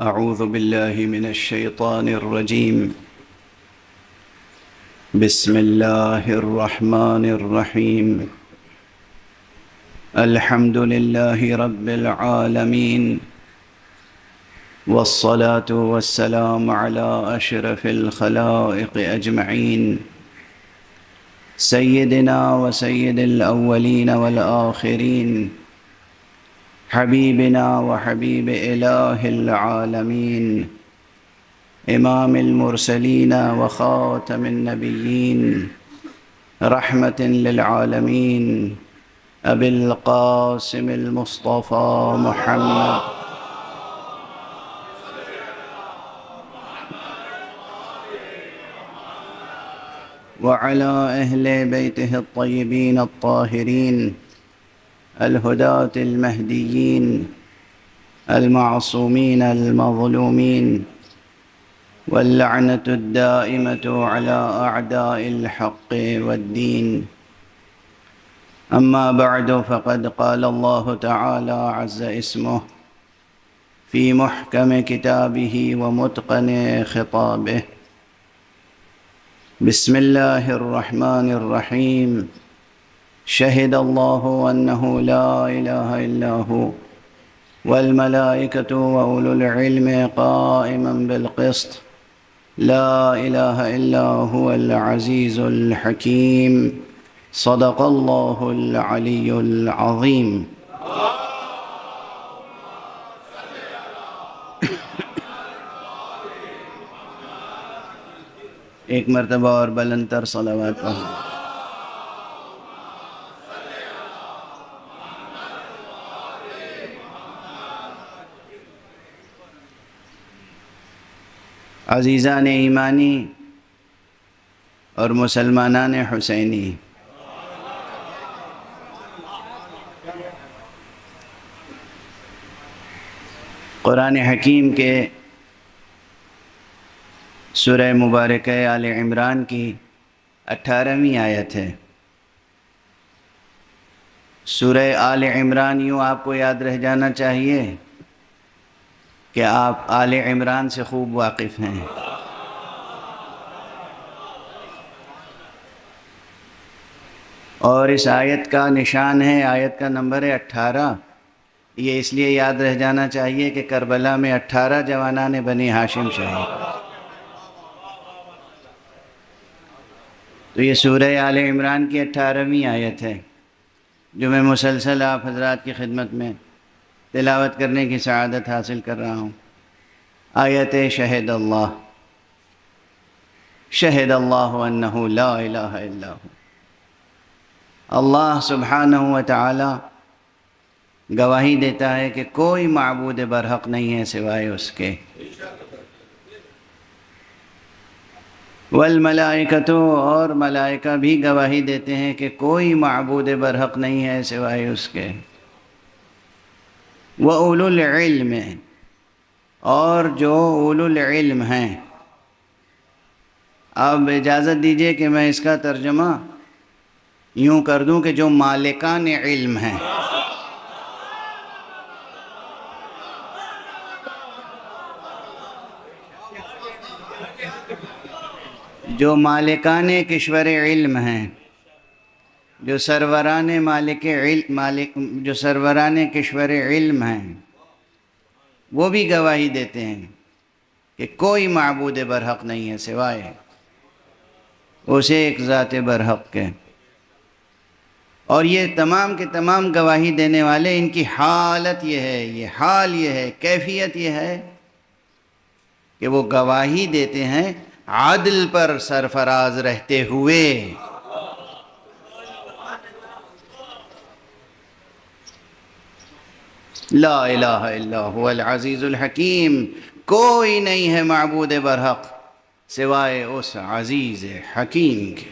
أعوذ بالله من الشيطان الرجيم. بسم الله الرحمن الرحيم. الحمد لله رب العالمين، والصلاة والسلام على أشرف الخلائق أجمعين، سيدنا وسيد الأولين والآخرين، حبيبنا وحبيب إله العالمين، إمام المرسلين وخاتم النبيين، رحمة للعالمين، أبي القاسم المصطفى محمد وعلى أهل بيته الطيبين الطاهرين الهداة المهديين المعصومين المظلومين، واللعنة الدائمة على أعداء الحق والدين. أما بعد، فقد قال الله تعالى عز اسمه في محكم كتابه ومتقن خطابه: بسم الله الرحمن الرحيم. شهد الله أنه لا إله إلا هو والملائكة وأولو العلم قائما بالقسط، لا إله إلا هو العزيز الحكيم. صدق الله العلي العظيم. ایک مرتبہ اور بلند تر صلوات پڑھیں۔ عزیزان ایمانی اور مسلمانان حسینی، قرآن حکیم کے سورہ مبارکہ آل عمران کی 18ویں آیت ہے۔ سورہ آل عمران یوں آپ کو یاد رہ جانا چاہیے کہ آپ آل عمران سے خوب واقف ہیں۔ اور اس آیت کا نشان ہے، آیت کا نمبر ہے 18۔ یہ اس لیے یاد رہ جانا چاہیے کہ کربلا میں 18 جوانان بنی ہاشم شہید۔ تو یہ سورہ آل عمران کی 18ویں آیت ہے جو میں مسلسل آپ حضرات کی خدمت میں تلاوت کرنے کی سعادت حاصل کر رہا ہوں۔ آیت شہد اللہ، شہد اللہ انہ لا الہ الا ہو۔ اللہ سبحانہ و تعالی گواہی دیتا ہے کہ کوئی معبود برحق نہیں ہے سوائے اس کے، والملائکۃ، اور ملائکہ بھی گواہی دیتے ہیں کہ کوئی معبود برحق نہیں ہے سوائے اس کے، وَأُولُو الْعِلْمِ، اور جو اولو العلم ہیں۔ اب اجازت دیجئے کہ میں اس کا ترجمہ یوں کر دوں کہ جو مالکان علم ہیں۔ جو مالکان کشور علم ہیں، جو سروران جو سروران کشور علم ہیں، وہ بھی گواہی دیتے ہیں کہ کوئی معبود برحق نہیں ہے سوائے اسے ایک ذات برحق کے۔ اور یہ تمام کے تمام گواہی دینے والے، ان کی حالت یہ ہے، یہ حال یہ ہے، کیفیت یہ ہے کہ وہ گواہی دیتے ہیں عدل پر سرفراز رہتے ہوئے۔ لا الہ الا هو العزیز الحکیم، کوئی نہیں ہے معبود برحق سوائے اس عزیز حکیم کے۔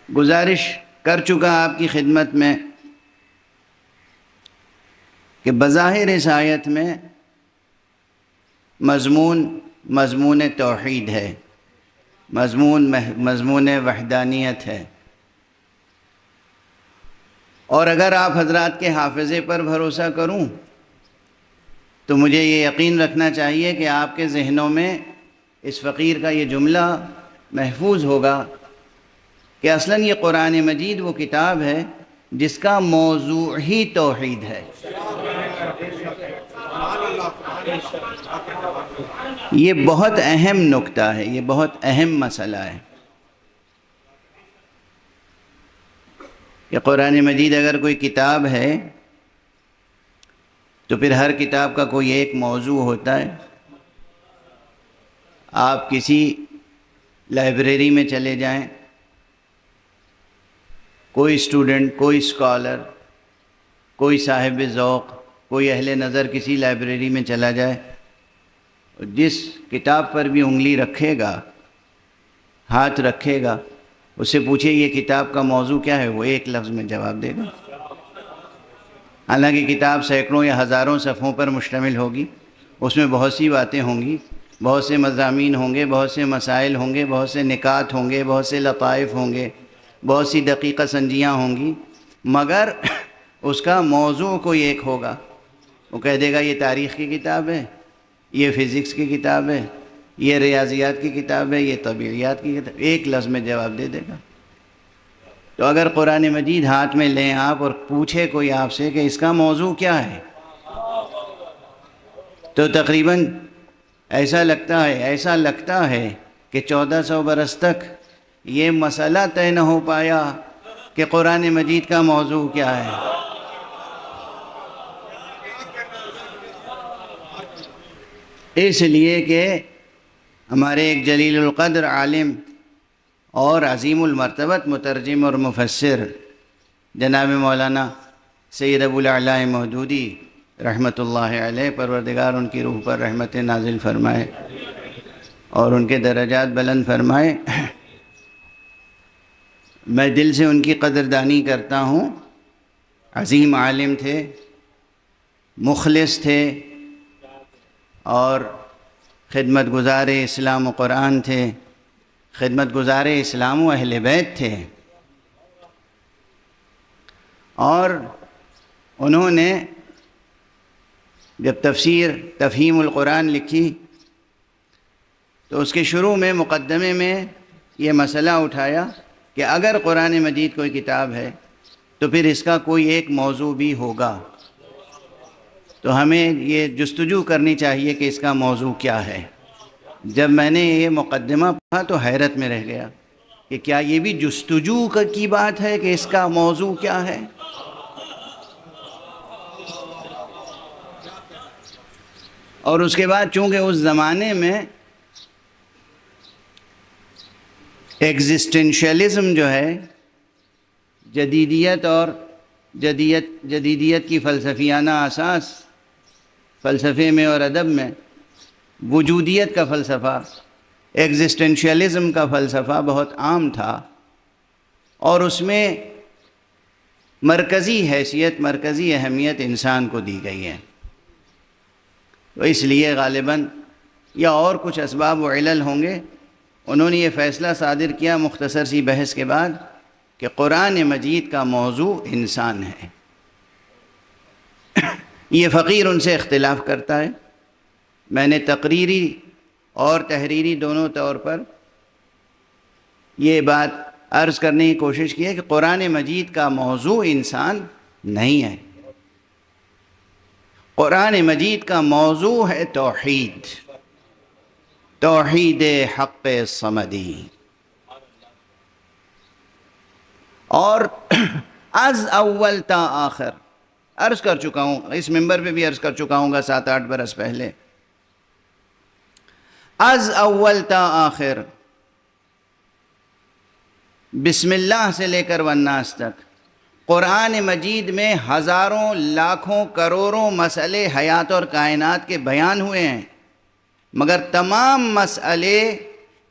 گزارش کر چکا آپ کی خدمت میں کہ بظاہر اس آیت میں مضمون توحید ہے، مضمون وحدانیت ہے، اور اگر آپ حضرات کے حافظے پر بھروسہ کروں تو مجھے یہ یقین رکھنا چاہیے کہ آپ کے ذہنوں میں اس فقیر کا یہ جملہ محفوظ ہوگا کہ اصلاً یہ قرآن مجید وہ کتاب ہے جس کا موضوع ہی توحید ہے۔ یہ بہت اہم نکتہ ہے، یہ بہت اہم مسئلہ ہے کہ قرآن مجید اگر کوئی کتاب ہے تو پھر ہر کتاب کا کوئی ایک موضوع ہوتا ہے۔ آپ کسی لائبریری میں چلے جائیں، کوئی اسٹوڈنٹ، کوئی اسکالر، کوئی صاحب ذوق، کوئی اہل نظر کسی لائبریری میں چلا جائے، جس کتاب پر بھی انگلی رکھے گا، ہاتھ رکھے گا، اس سے پوچھے یہ کتاب کا موضوع کیا ہے، وہ ایک لفظ میں جواب دے گا۔ حالانکہ کتاب سینکڑوں یا ہزاروں صفحوں پر مشتمل ہوگی، اس میں بہت سی باتیں ہوں گی، بہت سے مضامین ہوں گے، بہت سے مسائل ہوں گے، بہت سے نکات ہوں گے، بہت سے لطائف ہوں گے، بہت سی دقیقہ سنجیاں ہوں گی، مگر اس کا موضوع کوئی ایک ہوگا۔ وہ کہہ دے گا یہ تاریخ کی کتاب ہے، یہ فزکس کی کتاب ہے، یہ ریاضیات کی کتاب ہے، یہ طبیعیات کی کتاب، ایک لفظ میں جواب دے دے گا۔ تو اگر قرآن مجید ہاتھ میں لیں آپ اور پوچھے کوئی آپ سے کہ اس کا موضوع کیا ہے، تو تقریباً ایسا لگتا ہے کہ 1400 برس تک یہ مسئلہ طے نہ ہو پایا کہ قرآن مجید کا موضوع کیا ہے۔ اس لیے کہ ہمارے ایک جلیل القدر عالم اور عظیم المرتبت مترجم اور مفسر جناب مولانا سید ابو الاعلی مودودی رحمۃ اللہ علیہ، پروردگار ان کی روح پر رحمت نازل فرمائے اور ان کے درجات بلند فرمائے، میں دل سے ان کی قدردانی کرتا ہوں۔ عظیم عالم تھے، مخلص تھے اور خدمت گزار اسلام و قرآن تھے، خدمت گزار اسلام و اہل بیت تھے، اور انہوں نے جب تفسیر تفہیم القرآن لکھی تو اس کے شروع میں مقدمے میں یہ مسئلہ اٹھایا کہ اگر قرآن مجید کوئی کتاب ہے تو پھر اس کا کوئی ایک موضوع بھی ہوگا، تو ہمیں یہ جستجو کرنی چاہیے کہ اس کا موضوع کیا ہے۔ جب میں نے یہ مقدمہ پڑھا تو حیرت میں رہ گیا کہ کیا یہ بھی جستجو کی بات ہے کہ اس کا موضوع کیا ہے؟ اور اس کے بعد چونکہ اس زمانے میں ایگزسٹنشیلزم جو ہے، جدیدیت اور جدیدیت کی فلسفیانہ اساس، فلسفے میں اور ادب میں وجودیت کا فلسفہ، ایگزسٹنشیلزم کا فلسفہ بہت عام تھا، اور اس میں مرکزی حیثیت، مرکزی اہمیت انسان کو دی گئی ہے۔ تو اس لیے غالباً یا اور کچھ اسباب و علل ہوں گے، انہوں نے یہ فیصلہ صادر کیا مختصر سی بحث کے بعد کہ قرآن مجید کا موضوع انسان ہے۔ یہ فقیر ان سے اختلاف کرتا ہے۔ میں نے تقریری اور تحریری دونوں طور پر یہ بات عرض کرنے کی کوشش کی ہے کہ قرآن مجید کا موضوع انسان نہیں ہے، قرآن مجید کا موضوع ہے توحید، توحید حق صمدی۔ اور از اول تا آخر عرض کر چکا ہوں، اس ممبر پہ بھی عرض کر چکا ہوں گا 7-8 برس پہلے، از اول تا آخر، بسم اللہ سے لے کر والناس تک قرآن مجید میں ہزاروں، لاکھوں، کروڑوں مسئلے حیات اور کائنات کے بیان ہوئے ہیں، مگر تمام مسئلے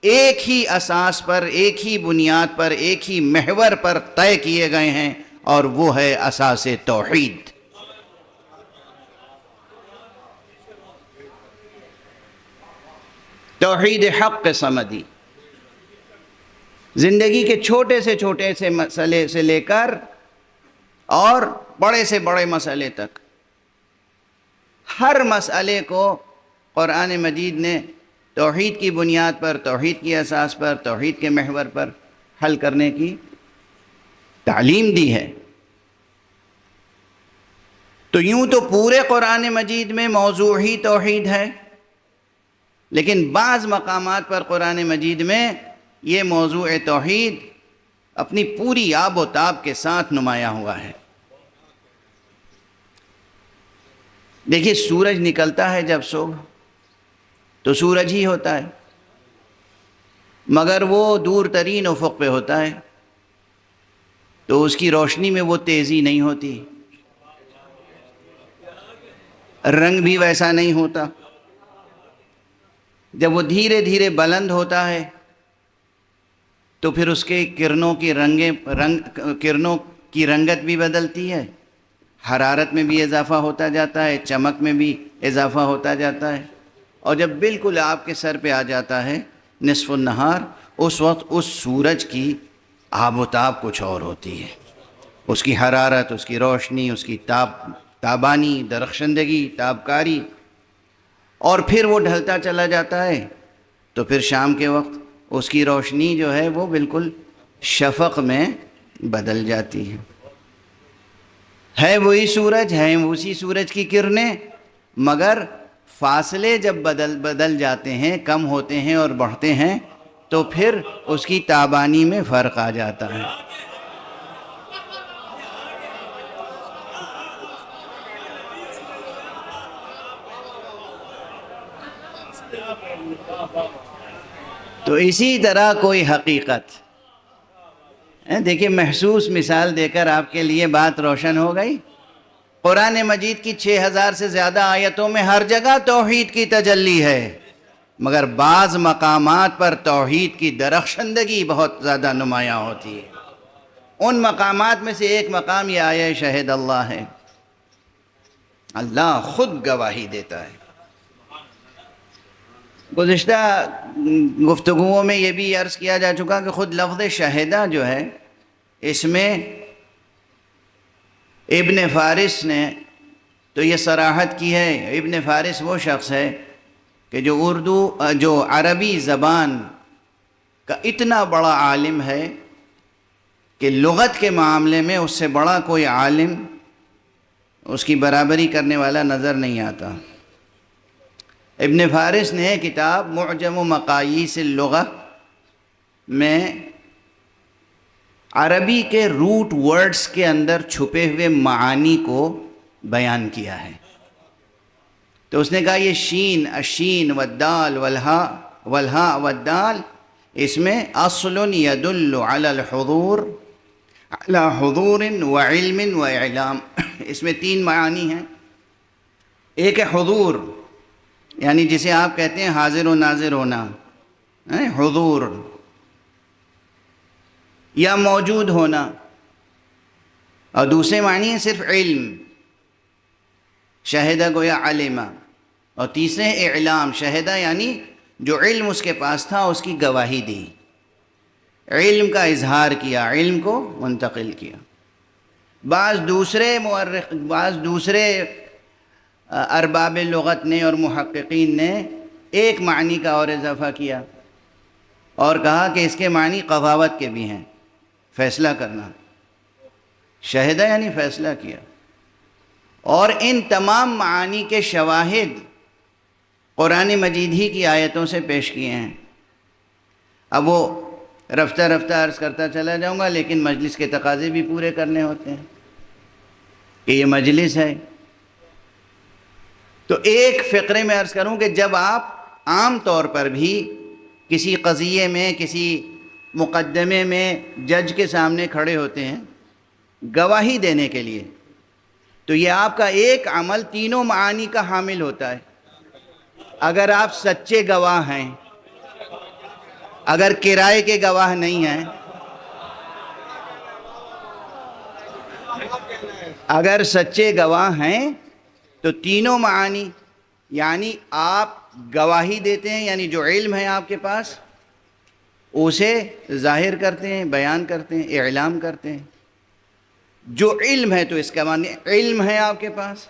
ایک ہی اساس پر، ایک ہی بنیاد پر، ایک ہی محور پر طے کیے گئے ہیں، اور وہ ہے اساس توحید۔ توحید حق صمدی۔ زندگی کے چھوٹے سے مسئلے سے لے کر اور بڑے سے بڑے مسئلے تک ہر مسئلے کو قرآن مجید نے توحید کی بنیاد پر، توحید کی اساس پر، توحید کے محور پر حل کرنے کی تعلیم دی ہے۔ تو یوں تو پورے قرآن مجید میں موضوع ہی توحید ہے، لیکن بعض مقامات پر قرآن مجید میں یہ موضوع توحید اپنی پوری آب و تاب کے ساتھ نمایاں ہوا ہے۔ دیکھیے سورج نکلتا ہے جب صبح تو سورج ہی ہوتا ہے، مگر وہ دور ترین افق پہ ہوتا ہے تو اس کی روشنی میں وہ تیزی نہیں ہوتی، رنگ بھی ویسا نہیں ہوتا۔ جب وہ دھیرے دھیرے بلند ہوتا ہے تو پھر اس کے کرنوں کی رنگت بھی بدلتی ہے، حرارت میں بھی اضافہ ہوتا جاتا ہے، چمک میں بھی اضافہ ہوتا جاتا ہے، اور جب بالکل آپ کے سر پہ آ جاتا ہے نصف النہار، اس وقت اس سورج کی آب و تاب کچھ اور ہوتی ہے، اس کی حرارت، اس کی روشنی، اس کی تابانی، درخشندگی، تابکاری، اور پھر وہ ڈھلتا چلا جاتا ہے تو پھر شام کے وقت اس کی روشنی جو ہے وہ بالکل شفق میں بدل جاتی ہے وہی سورج، ہیں اسی سورج کی کرنیں، مگر فاصلے جب بدل جاتے ہیں، کم ہوتے ہیں اور بڑھتے ہیں تو پھر اس کی تابانی میں فرق آ جاتا ہے۔ تو اسی طرح کوئی حقیقت، دیکھیے محسوس مثال دے کر آپ کے لیے بات روشن ہو گئی۔ قرآن مجید کی 6000 سے زیادہ آیتوں میں ہر جگہ توحید کی تجلی ہے، مگر بعض مقامات پر توحید کی درخشندگی بہت زیادہ نمایاں ہوتی ہے۔ ان مقامات میں سے ایک مقام یہ آیہ شہد اللہ ہے، اللہ خود گواہی دیتا ہے۔ گزشتہ گفتگوؤں میں یہ بھی عرض کیا جا چکا کہ خود لفظ شہدہ جو ہے، اس میں ابن فارس نے تو یہ صراحت کی ہے۔ ابن فارس وہ شخص ہے کہ جو عربی زبان کا اتنا بڑا عالم ہے کہ لغت کے معاملے میں اس سے بڑا کوئی عالم، اس کی برابری کرنے والا نظر نہیں آتا۔ ابن فارس نے کتاب معجم و مقاییس اللغہ میں عربی کے روٹ ورڈز کے اندر چھپے ہوئے معانی کو بیان کیا ہے۔ تو اس نے کہا یہ شین، الشین والدال والہاء والدال، اس میں اصل یدل علی الحضور، علی حضور وعلم واعلام، اس میں 3 معانی ہیں۔ ایک ہے حضور، یعنی جسے آپ کہتے ہیں حاضر و ناظر ہونا، حضور، یا موجود ہونا، اور دوسرے معنی ہے صرف علم، شہدہ گویا علمہ، اور تیسرے اعلام، شہدہ یعنی جو علم اس کے پاس تھا اس کی گواہی دی، علم کا اظہار کیا، علم کو منتقل کیا۔ بعض دوسرے ارباب لغت نے اور محققین نے ایک معنی کا اور اضافہ کیا اور کہا کہ اس کے معنی قضاوت کے بھی ہیں، فیصلہ کرنا، شہدہ یعنی فیصلہ کیا۔ اور ان تمام معانی کے شواہد قرآن مجید ہی کی آیتوں سے پیش کیے ہیں۔ اب وہ رفتہ رفتہ عرض کرتا چلا جاؤں گا، لیکن مجلس کے تقاضے بھی پورے کرنے ہوتے ہیں کہ یہ مجلس ہے۔ تو ایک فقرے میں عرض کروں کہ جب آپ عام طور پر بھی کسی قضیے میں، کسی مقدمے میں جج کے سامنے کھڑے ہوتے ہیں گواہی دینے کے لیے، تو یہ آپ کا ایک عمل تینوں معانی کا حامل ہوتا ہے۔ اگر آپ سچے گواہ ہیں، اگر کرائے کے گواہ نہیں ہیں، اگر سچے گواہ ہیں تو تینوں معانی، یعنی آپ گواہی دیتے ہیں، یعنی جو علم ہے آپ کے پاس اسے ظاہر کرتے ہیں، بیان کرتے ہیں، اعلام کرتے ہیں۔ جو علم ہے تو اس کا معنی علم ہے آپ کے پاس،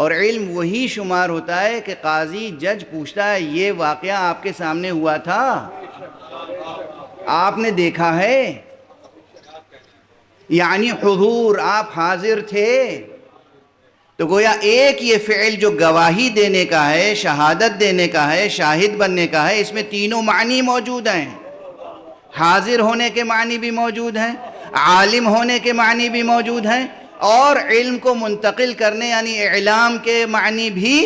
اور علم وہی شمار ہوتا ہے کہ قاضی جج پوچھتا ہے یہ واقعہ آپ کے سامنے ہوا تھا، آپ نے دیکھا ہے، یعنی حضور آپ حاضر تھے. تو گویا ایک یہ فعل جو گواہی دینے کا ہے، شہادت دینے کا ہے، شاہد بننے کا ہے، اس میں تینوں معنی موجود ہیں. حاضر ہونے کے معنی بھی موجود ہیں، عالم ہونے کے معنی بھی موجود ہیں، اور علم کو منتقل کرنے یعنی اعلام کے معنی بھی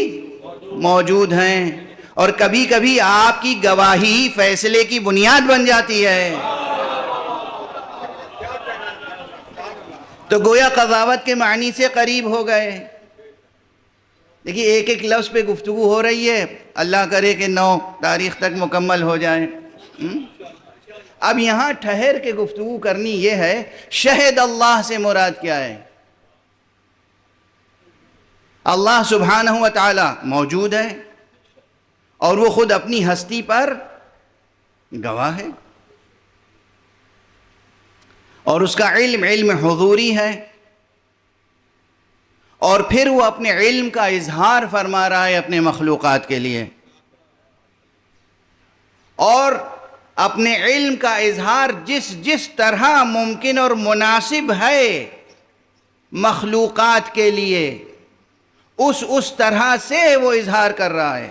موجود ہیں. اور کبھی کبھی آپ کی گواہی فیصلے کی بنیاد بن جاتی ہے. تو گویا قضاوت کے معنی سے قریب ہو گئے. دیکھیے ایک ایک لفظ پہ گفتگو ہو رہی ہے، اللہ کرے کہ 9 تاریخ تک مکمل ہو جائے. اب یہاں ٹھہر کے گفتگو کرنی یہ ہے، شہد اللہ سے مراد کیا ہے؟ اللہ سبحانہ و تعالی موجود ہے اور وہ خود اپنی ہستی پر گواہ ہے، اور اس کا علم حضوری ہے، اور پھر وہ اپنے علم کا اظہار فرما رہا ہے اپنے مخلوقات کے لیے، اور اپنے علم کا اظہار جس طرح ممکن اور مناسب ہے مخلوقات کے لیے اس طرح سے وہ اظہار کر رہا ہے.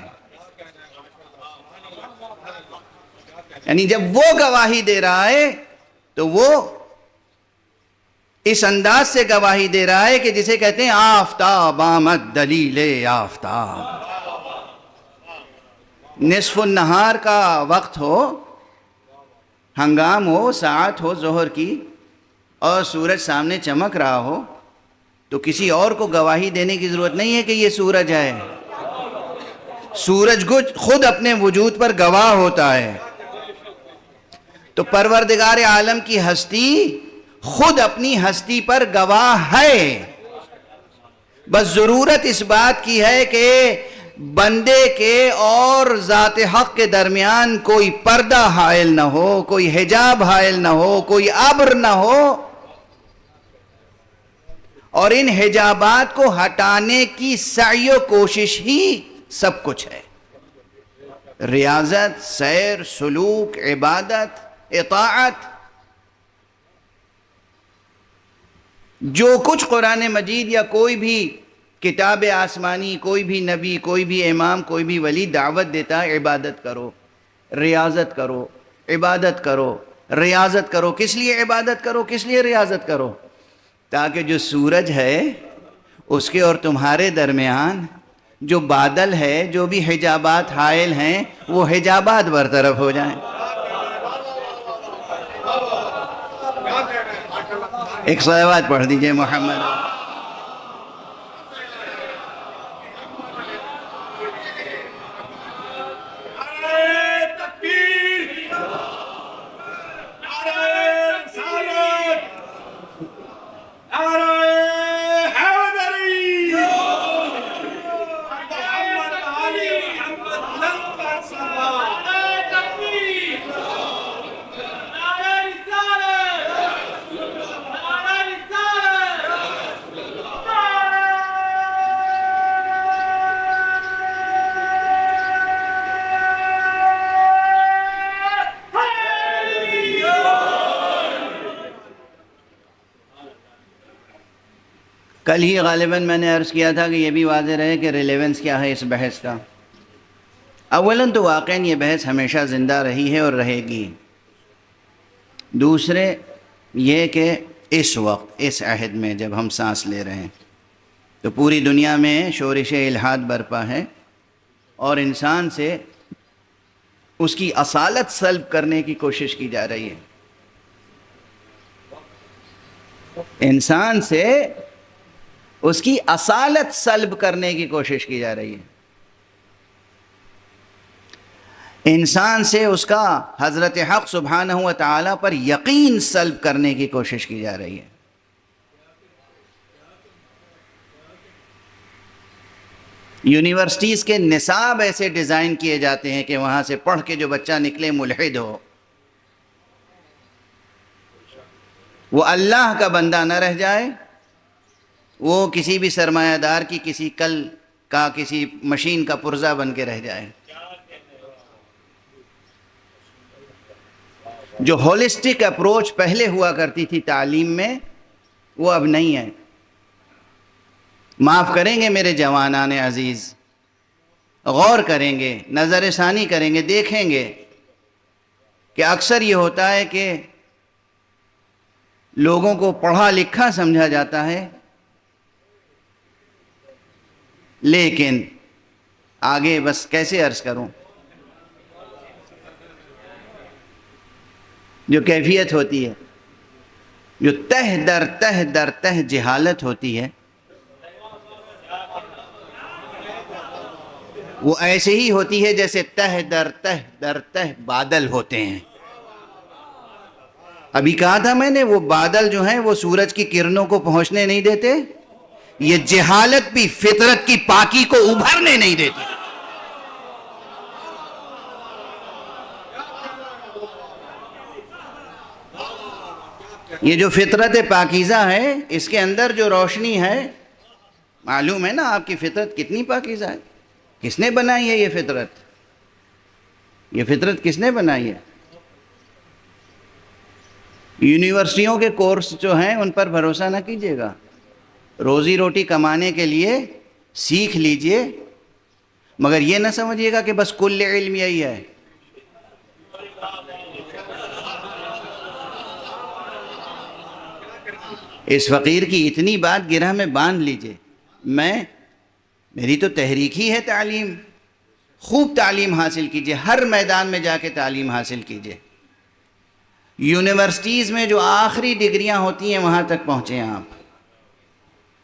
یعنی جب وہ گواہی دے رہا ہے تو وہ اس انداز سے گواہی دے رہا ہے کہ جسے کہتے ہیں آفتاب آمد دلیل آفتاب. نصف النہار کا وقت ہو، ہنگام ہو، ساعت ہو ظہر کی، اور سورج سامنے چمک رہا ہو تو کسی اور کو گواہی دینے کی ضرورت نہیں ہے کہ یہ سورج ہے. سورج خود اپنے وجود پر گواہ ہوتا ہے. تو پروردگار عالم کی ہستی خود اپنی ہستی پر گواہ ہے. بس ضرورت اس بات کی ہے کہ بندے کے اور ذات حق کے درمیان کوئی پردہ حائل نہ ہو، کوئی حجاب حائل نہ ہو، کوئی عبر نہ ہو، اور ان حجابات کو ہٹانے کی سعی و کوشش ہی سب کچھ ہے. ریاضت، سیر، سلوک، عبادت، اطاعت، جو کچھ قرآن مجید یا کوئی بھی کتاب آسمانی، کوئی بھی نبی، کوئی بھی امام، کوئی بھی ولی دعوت دیتا ہے عبادت کرو، ریاضت کرو، عبادت کرو، ریاضت کرو. کس لیے عبادت کرو، کس لیے ریاضت کرو؟ تاکہ جو سورج ہے اس کے اور تمہارے درمیان جو بادل ہے، جو بھی حجابات حائل ہیں، وہ حجابات برطرف ہو جائیں. ایک صلوات پڑھ دیجئے محمد. کل ہی غالباً میں نے عرض کیا تھا کہ یہ بھی واضح رہے کہ ریلیونس کیا ہے اس بحث کا. اولاً تو واقعاً یہ بحث ہمیشہ زندہ رہی ہے اور رہے گی. دوسرے یہ کہ اس وقت اس عہد میں جب ہم سانس لے رہے ہیں تو پوری دنیا میں شورش الحاد برپا ہے، اور انسان سے اس کی اصالت سلب کرنے کی کوشش کی جا رہی ہے. انسان سے اس کی اصالت سلب کرنے کی کوشش کی جا رہی ہے. انسان سے اس کا حضرت حق سبحانہ و تعالی پر یقین سلب کرنے کی کوشش کی جا رہی ہے. یونیورسٹیز کے نصاب ایسے ڈیزائن کیے جاتے ہیں کہ وہاں سے پڑھ کے جو بچہ نکلے ملحد ہو، وہ اللہ کا بندہ نہ رہ جائے، وہ کسی بھی سرمایہ دار کی کسی کل کا کسی مشین کا پرزہ بن کے رہ جائے. جو ہولسٹک اپروچ پہلے ہوا کرتی تھی تعلیم میں وہ اب نہیں ہے. معاف کریں گے میرے جوانان عزیز، غور کریں گے، نظر ثانی کریں گے، دیکھیں گے کہ اکثر یہ ہوتا ہے کہ لوگوں کو پڑھا لکھا سمجھا جاتا ہے، لیکن آگے بس کیسے عرض کروں، جو کیفیت ہوتی ہے، جو تہ در تہ جہالت ہوتی ہے، وہ ایسے ہی ہوتی ہے جیسے تہ در تہ بادل ہوتے ہیں. ابھی کہا تھا میں نے، وہ بادل جو ہیں وہ سورج کی کرنوں کو پہنچنے نہیں دیتے. یہ جہالت بھی فطرت کی پاکی کو ابھرنے نہیں دیتی. یہ جو فطرت پاکیزہ ہے، اس کے اندر جو روشنی ہے، معلوم ہے نا آپ کی فطرت کتنی پاکیزہ ہے. کس نے بنائی ہے یہ فطرت؟ یہ فطرت کس نے بنائی ہے؟ یونیورسٹیوں کے کورس جو ہیں ان پر بھروسہ نہ کیجیے گا. روزی روٹی کمانے کے لیے سیکھ لیجئے، مگر یہ نہ سمجھیے گا کہ بس کل علم یہی ہے. اس فقیر کی اتنی بات گرہ میں باندھ لیجئے. میری تو تحریک ہی ہے تعلیم. خوب تعلیم حاصل کیجئے، ہر میدان میں جا کے تعلیم حاصل کیجئے. یونیورسٹیز میں جو آخری ڈگریاں ہوتی ہیں وہاں تک پہنچے آپ.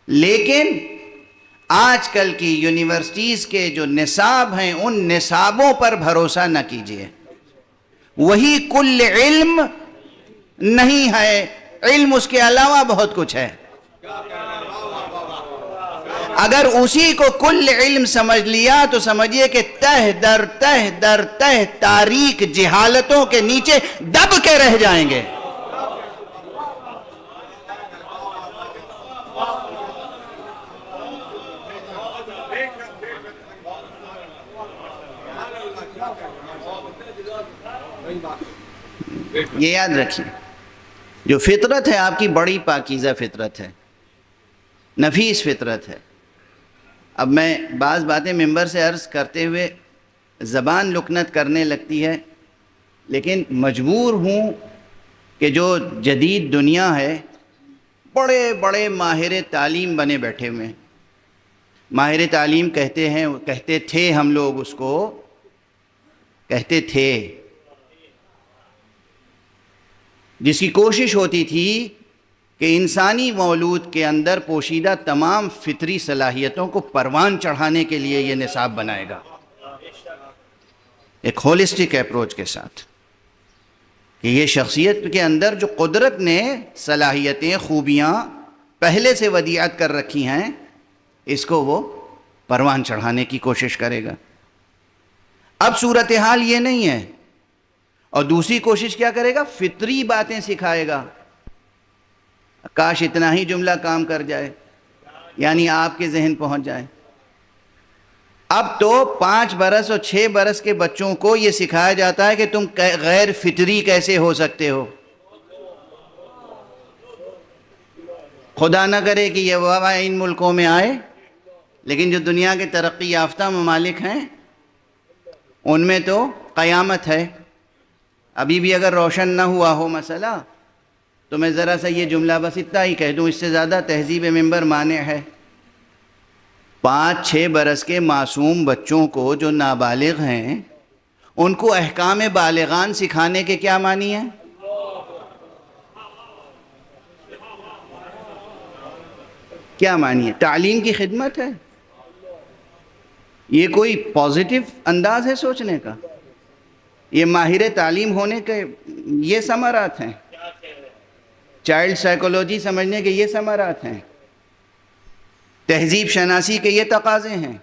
لیکن آج کل کی یونیورسٹیز کے جو نصاب ہیں ان نصابوں پر بھروسہ نہ کیجیے. وہی کل علم نہیں ہے، علم اس کے علاوہ بہت کچھ ہے. اگر اسی کو کل علم سمجھ لیا تو سمجھیے کہ تہ در تہ تاریک جہالتوں کے نیچے دب کے رہ جائیں گے. یہ یاد رکھیے، جو فطرت ہے آپ کی بڑی پاکیزہ فطرت ہے، نفیس فطرت ہے. اب میں بعض باتیں ممبر سے عرض کرتے ہوئے زبان لکنت کرنے لگتی ہے، لیکن مجبور ہوں کہ جو جدید دنیا ہے، بڑے بڑے ماہر تعلیم بنے بیٹھے ہوئے ہیں. ماہر تعلیم کہتے تھے، ہم لوگ اس کو کہتے تھے، جس کی کوشش ہوتی تھی کہ انسانی مولود کے اندر پوشیدہ تمام فطری صلاحیتوں کو پروان چڑھانے کے لیے یہ نصاب بنائے گا، ایک ہولسٹک اپروچ کے ساتھ، کہ یہ شخصیت کے اندر جو قدرت نے صلاحیتیں، خوبیاں پہلے سے ودیعت کر رکھی ہیں، اس کو وہ پروان چڑھانے کی کوشش کرے گا. اب صورتحال یہ نہیں ہے. اور دوسری کوشش کیا کرے گا؟ فطری باتیں سکھائے گا. کاش اتنا ہی جملہ کام کر جائے، یعنی آپ کے ذہن پہنچ جائے. اب تو 5 برس اور 6 برس کے بچوں کو یہ سکھایا جاتا ہے کہ تم غیر فطری کیسے ہو سکتے ہو. خدا نہ کرے کہ یہ وبا ان ملکوں میں آئے، لیکن جو دنیا کے ترقی یافتہ ممالک ہیں ان میں تو قیامت ہے. ابھی بھی اگر روشن نہ ہوا ہو مسئلہ تو میں ذرا سا یہ جملہ بس اتنا ہی کہہ دوں، اس سے زیادہ تہذیب ممبر مانع ہے. 5-6 برس کے معصوم بچوں کو جو نابالغ ہیں ان کو احکام بالغان سکھانے کے کیا معنی ہیں؟ کیا معنی ہے؟ تعلیم کی خدمت ہے. یہ کوئی پازیٹیو انداز ہے سوچنے کا؟ یہ ماہر تعلیم ہونے کے یہ ثمرات ہیں، چائلڈ سائیکولوجی سمجھنے کے یہ ثمرات ہیں، تہذیب شناسی کے یہ تقاضے ہیں،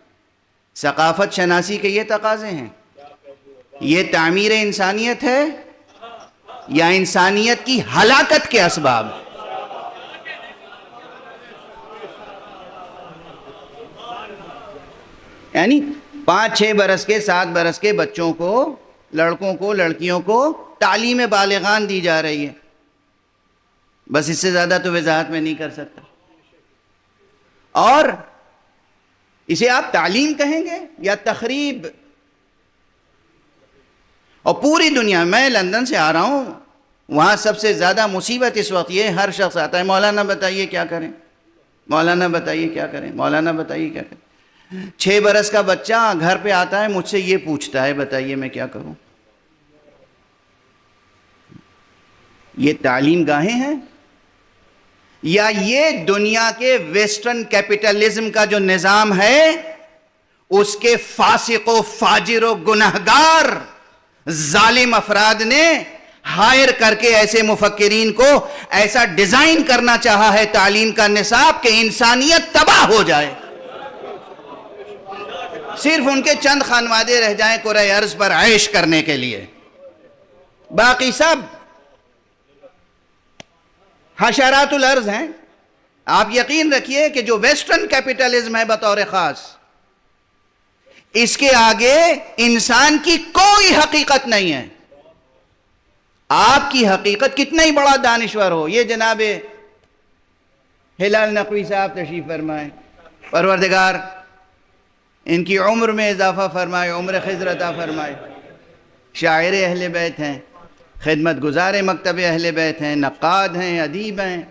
ثقافت شناسی کے یہ تقاضے ہیں. یہ تعمیر انسانیت ہے یا انسانیت کی ہلاکت کے اسباب؟ یعنی 5-6 برس کے 7 برس کے بچوں کو، لڑکوں کو، لڑکیوں کو تعلیم بالغان دی جا رہی ہے. بس اس سے زیادہ تو وضاحت میں نہیں کر سکتا. اور اسے آپ تعلیم کہیں گے یا تخریب؟ اور پوری دنیا میں لندن سے آ رہا ہوں، وہاں سب سے زیادہ مصیبت اس وقت یہ، ہر شخص آتا ہے مولانا بتائیے کیا کریں، مولانا بتائیے کیا کریں، مولانا بتائیے کیا کریں. 6 برس کا بچہ گھر پہ آتا ہے، مجھ سے یہ پوچھتا ہے بتائیے میں کیا کروں. یہ تعلیم گاہیں ہیں یا یہ دنیا کے ویسٹرن کیپٹلزم کا جو نظام ہے اس کے فاسق و فاجر و گنہگار ظالم افراد نے ہائر کر کے ایسے مفکرین کو ایسا ڈیزائن کرنا چاہا ہے تعلیم کا نصاب کہ انسانیت تباہ ہو جائے، صرف ان کے چند خانوادے رہ جائیں کرۂ ارض پر عیش کرنے کے لیے، باقی سب حشرات الارض ہیں. آپ یقین رکھیے کہ جو ویسٹرن کیپٹلزم ہے بطور خاص، اس کے آگے انسان کی کوئی حقیقت نہیں ہے. آپ کی حقیقت کتنا ہی بڑا دانشور ہو. یہ جناب ہلال نقوی صاحب تشریف فرمائیں، پروردگار ان کی عمر میں اضافہ فرمائے، عمر خضر عطا فرمائے. شاعر اہل بیت ہیں، خدمت گزار مکتب اہل بیت ہیں، نقاد ہیں، ادیب ہیں،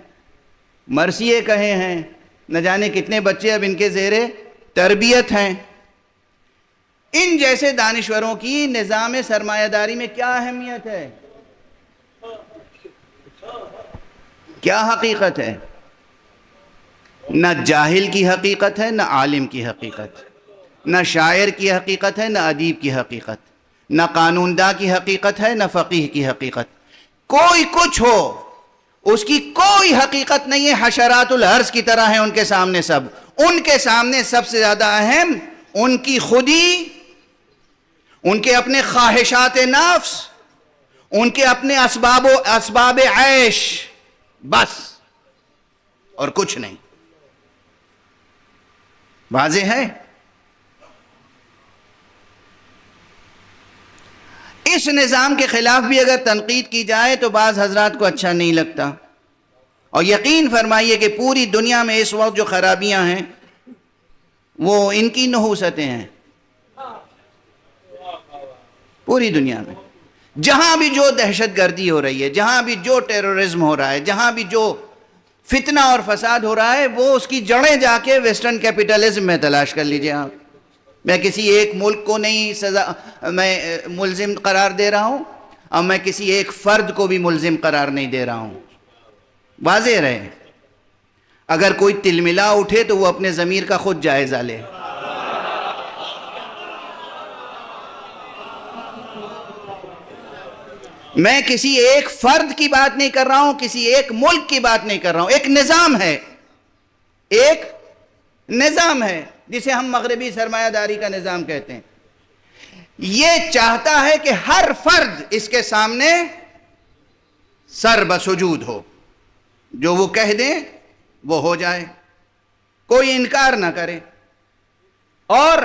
مرثیے کہے ہیں، نہ جانے کتنے بچے اب ان کے زیر تربیت ہیں. ان جیسے دانشوروں کی نظام سرمایہ داری میں کیا اہمیت ہے، کیا حقیقت ہے؟ نہ جاہل کی حقیقت ہے، نہ عالم کی حقیقت، نہ شاعر کی حقیقت ہے، نہ ادیب کی حقیقت، نہ قانون داں کی حقیقت ہے، نہ فقیہ کی حقیقت. کوئی کچھ ہو، اس کی کوئی حقیقت نہیں ہے. حشرات الارض کی طرح ہیں ان کے سامنے سب. ان کے سامنے سب سے زیادہ اہم ان کی خودی، ان کے اپنے خواہشات نفس، ان کے اپنے اسباب عیش، بس، اور کچھ نہیں. واضح ہے؟ اس نظام کے خلاف بھی اگر تنقید کی جائے تو بعض حضرات کو اچھا نہیں لگتا. اور یقین فرمائیے کہ پوری دنیا میں اس وقت جو خرابیاں ہیں وہ ان کی نحوستیں ہیں. پوری دنیا میں جہاں بھی جو دہشت گردی ہو رہی ہے، جہاں بھی جو ٹیرورزم ہو رہا ہے، جہاں بھی جو فتنہ اور فساد ہو رہا ہے، وہ اس کی جڑیں جا کے ویسٹرن کیپٹلزم میں تلاش کر لیجئے آپ. میں کسی ایک ملک کو نہیں میں ملزم قرار دے رہا ہوں، اور میں کسی ایک فرد کو بھی ملزم قرار نہیں دے رہا ہوں. واضح رہے. اگر کوئی تلملا اٹھے تو وہ اپنے ضمیر کا خود جائزہ لے. میں کسی ایک فرد کی بات نہیں کر رہا ہوں، کسی ایک ملک کی بات نہیں کر رہا ہوں. ایک نظام ہے، ایک نظام ہے جسے ہم مغربی سرمایہ داری کا نظام کہتے ہیں. یہ چاہتا ہے کہ ہر فرد اس کے سامنے سر بسجود ہو، جو وہ کہہ دیں وہ ہو جائے، کوئی انکار نہ کرے، اور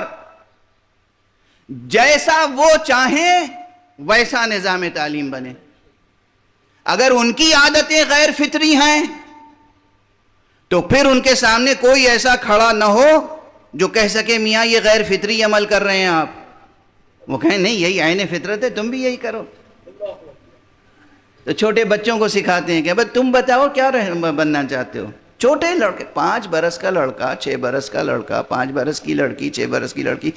جیسا وہ چاہیں ویسا نظام تعلیم بنے. اگر ان کی عادتیں غیر فطری ہیں تو پھر ان کے سامنے کوئی ایسا کھڑا نہ ہو جو کہہ سکے میاں یہ غیر فطری عمل کر رہے ہیں آپ. وہ کہیں نہیں یہی عین فطرت ہے، تم بھی یہی کرو. تو چھوٹے بچوں کو سکھاتے ہیں کہ بھئی تم بتاؤ کیا بننا چاہتے ہو. چھوٹے لڑکے، 5 برس کا لڑکا، 6 برس کا لڑکا، 5 برس کی لڑکی، 6 برس کی لڑکی،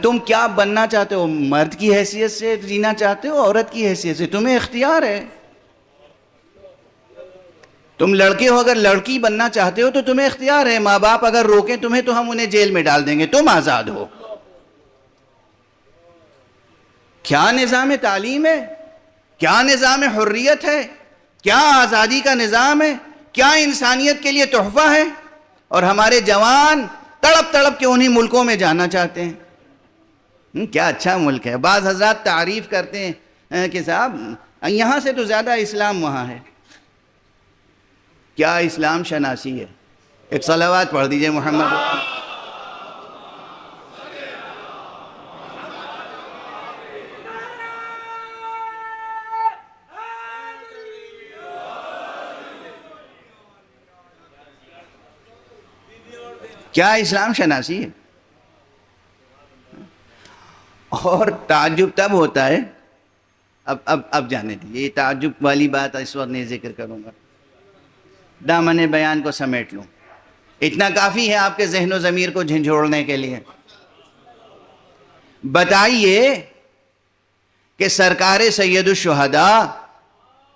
تم کیا بننا چاہتے ہو؟ مرد کی حیثیت سے جینا چاہتے ہو، عورت کی حیثیت سے؟ تمہیں اختیار ہے. تم لڑکے ہو، اگر لڑکی بننا چاہتے ہو تو تمہیں اختیار ہے. ماں باپ اگر روکیں تمہیں تو ہم انہیں جیل میں ڈال دیں گے، تم آزاد ہو. کیا نظام تعلیم ہے؟ کیا نظام حریت ہے؟ کیا آزادی کا نظام ہے؟ کیا انسانیت کے لیے تحفہ ہے؟ اور ہمارے جوان تڑپ تڑپ کے انہی ملکوں میں جانا چاہتے ہیں. کیا اچھا ملک ہے. بعض حضرات تعریف کرتے ہیں کہ صاحب یہاں سے تو زیادہ اسلام وہاں ہے. کیا اسلام شناسی ہے. ایک صلوات پڑھ دیجئے محمد. کیا اسلام شناسی ہے؟ اور تعجب تب ہوتا ہے، اب جانے دیجیے، یہ تعجب والی بات اس وقت نہیں ذکر کروں گا، دامن بیان کو سمیٹ لوں، اتنا کافی ہے آپ کے ذہن و ضمیر کو جھنجھوڑنے کے لیے۔ بتائیے کہ سرکار سید الشہداء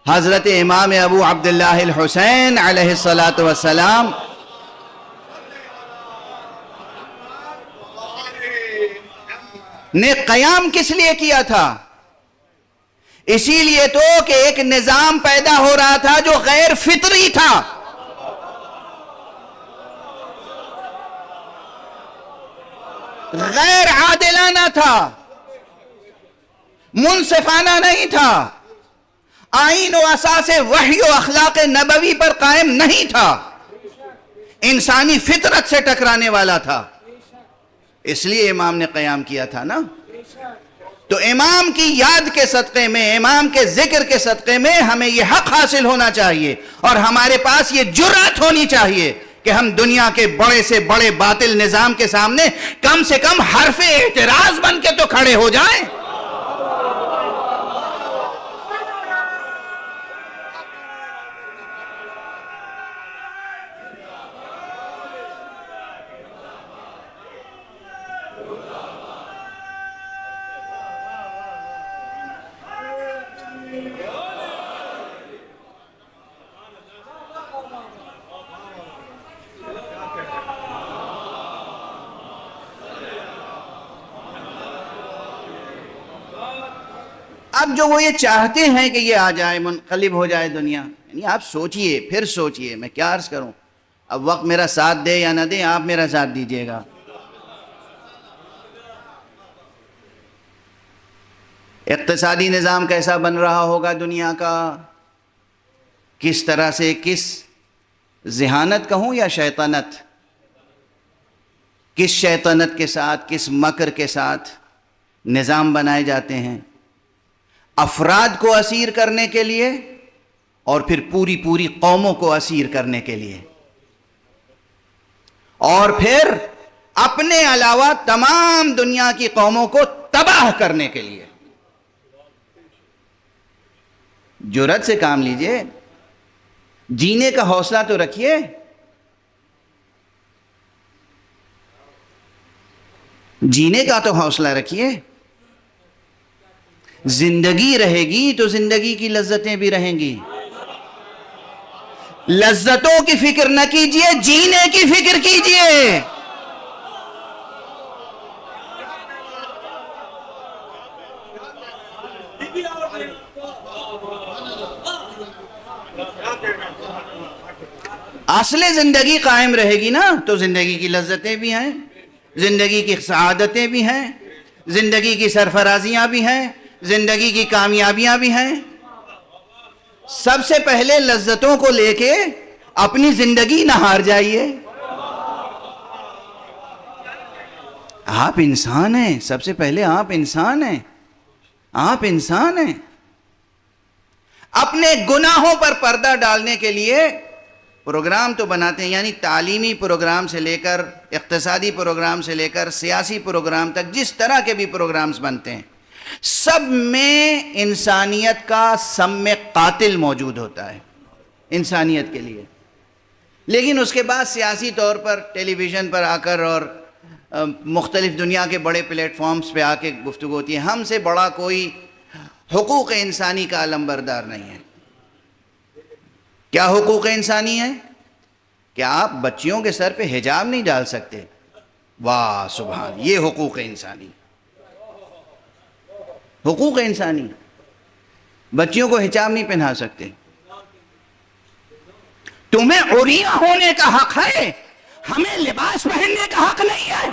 حضرت امام ابو عبداللہ الحسین علیہ السلام نے قیام کس لیے کیا تھا؟ اسی لیے تو کہ ایک نظام پیدا ہو رہا تھا جو غیر فطری تھا، غیر عادلانہ تھا، منصفانہ نہیں تھا، آئین و اساس وحی و اخلاق نبوی پر قائم نہیں تھا، انسانی فطرت سے ٹکرانے والا تھا، اس لیے امام نے قیام کیا تھا نا۔ تو امام کی یاد کے صدقے میں، امام کے ذکر کے صدقے میں ہمیں یہ حق حاصل ہونا چاہیے، اور ہمارے پاس یہ جرأت ہونی چاہیے کہ ہم دنیا کے بڑے سے بڑے باطل نظام کے سامنے کم سے کم حرف اعتراض بن کے تو کھڑے ہو جائیں۔ اب جو وہ یہ چاہتے ہیں کہ یہ آ جائے، منقلب ہو جائے دنیا، یعنی آپ سوچئے، پھر سوچئے، میں کیا عرض کروں، اب وقت میرا ساتھ دے یا نہ دے، آپ میرا ساتھ دیجئے گا۔ اقتصادی نظام کیسا بن رہا ہوگا دنیا کا، کس طرح سے، کس ذہانت کہوں یا شیطنت، کس شیطنت کے ساتھ، کس مکر کے ساتھ نظام بنائے جاتے ہیں افراد کو اسیر کرنے کے لیے، اور پھر پوری پوری قوموں کو اسیر کرنے کے لیے، اور پھر اپنے علاوہ تمام دنیا کی قوموں کو تباہ کرنے کے لیے۔ جرأت سے کام لیجئے، جینے کا حوصلہ تو رکھیے۔ جینے کا تو حوصلہ رکھیے، زندگی رہے گی تو زندگی کی لذتیں بھی رہیں گی۔ لذتوں کی فکر نہ کیجئے، جینے کی فکر کیجئے۔ اصل زندگی قائم رہے گی نا تو زندگی کی لذتیں بھی ہیں، زندگی کی سعادتیں بھی ہیں، زندگی کی سرفرازیاں بھی ہیں، زندگی کی کامیابیاں بھی ہیں۔ سب سے پہلے لذتوں کو لے کے اپنی زندگی نہ ہار جائیے۔ آپ انسان ہیں، سب سے پہلے آپ انسان ہیں، آپ انسان ہیں۔ اپنے گناہوں پر پردہ ڈالنے کے لیے پروگرام تو بناتے ہیں، یعنی تعلیمی پروگرام سے لے کر، اقتصادی پروگرام سے لے کر، سیاسی پروگرام تک، جس طرح کے بھی پروگرامز بنتے ہیں، سب میں انسانیت کا سم قاتل موجود ہوتا ہے، انسانیت کے لیے۔ لیکن اس کے بعد سیاسی طور پر ٹیلی ویژن پر آ کر اور مختلف دنیا کے بڑے پلیٹ فارمز پہ آ کے گفتگو ہوتی ہے، ہم سے بڑا کوئی حقوق انسانی کا علمبردار نہیں ہے۔ کیا حقوق انسانی ہے؟ کہ آپ بچیوں کے سر پہ حجاب نہیں ڈال سکتے، واہ سبحان، یہ حقوق انسانی، حقوق انسانی۔ بچیوں کو حجاب نہیں پہنا سکتے۔ تمہیں عریاں ہونے کا حق ہے، ہمیں لباس پہننے کا حق نہیں ہے۔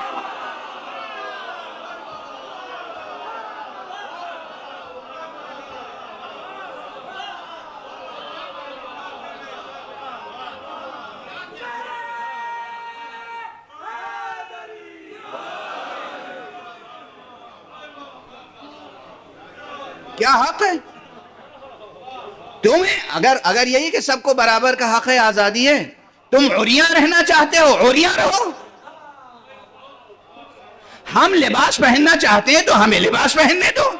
کیا حق ہے تمہیں؟ اگر یہی کہ سب کو برابر کا حق ہے، آزادی ہے، تم عریاں رہنا چاہتے ہو، عریاں رہو، ہم لباس پہننا چاہتے ہیں تو ہمیں لباس پہننے دو.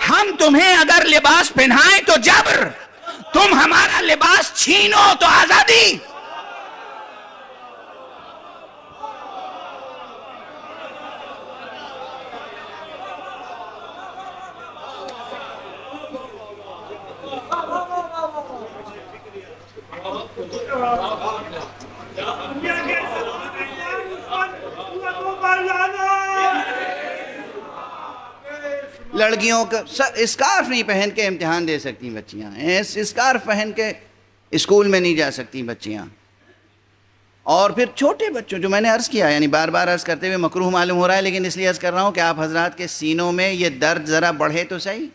ہم تمہیں اگر لباس پہنائیں تو جبر، تم ہمارا لباس چھینو تو آزادی. لڑکیوں کا اسکارف نہیں پہن کے امتحان دے سکتی بچیاں، اسکارف پہن کے اسکول میں نہیں جا سکتی بچیاں. اور پھر چھوٹے بچوں، جو میں نے عرض کیا، یعنی بار بار عرض کرتے ہوئے مکروہ معلوم ہو رہا ہے، لیکن اس لیے عرض کر رہا ہوں کہ آپ حضرات کے سینوں میں یہ درد ذرا بڑھے تو صحیح،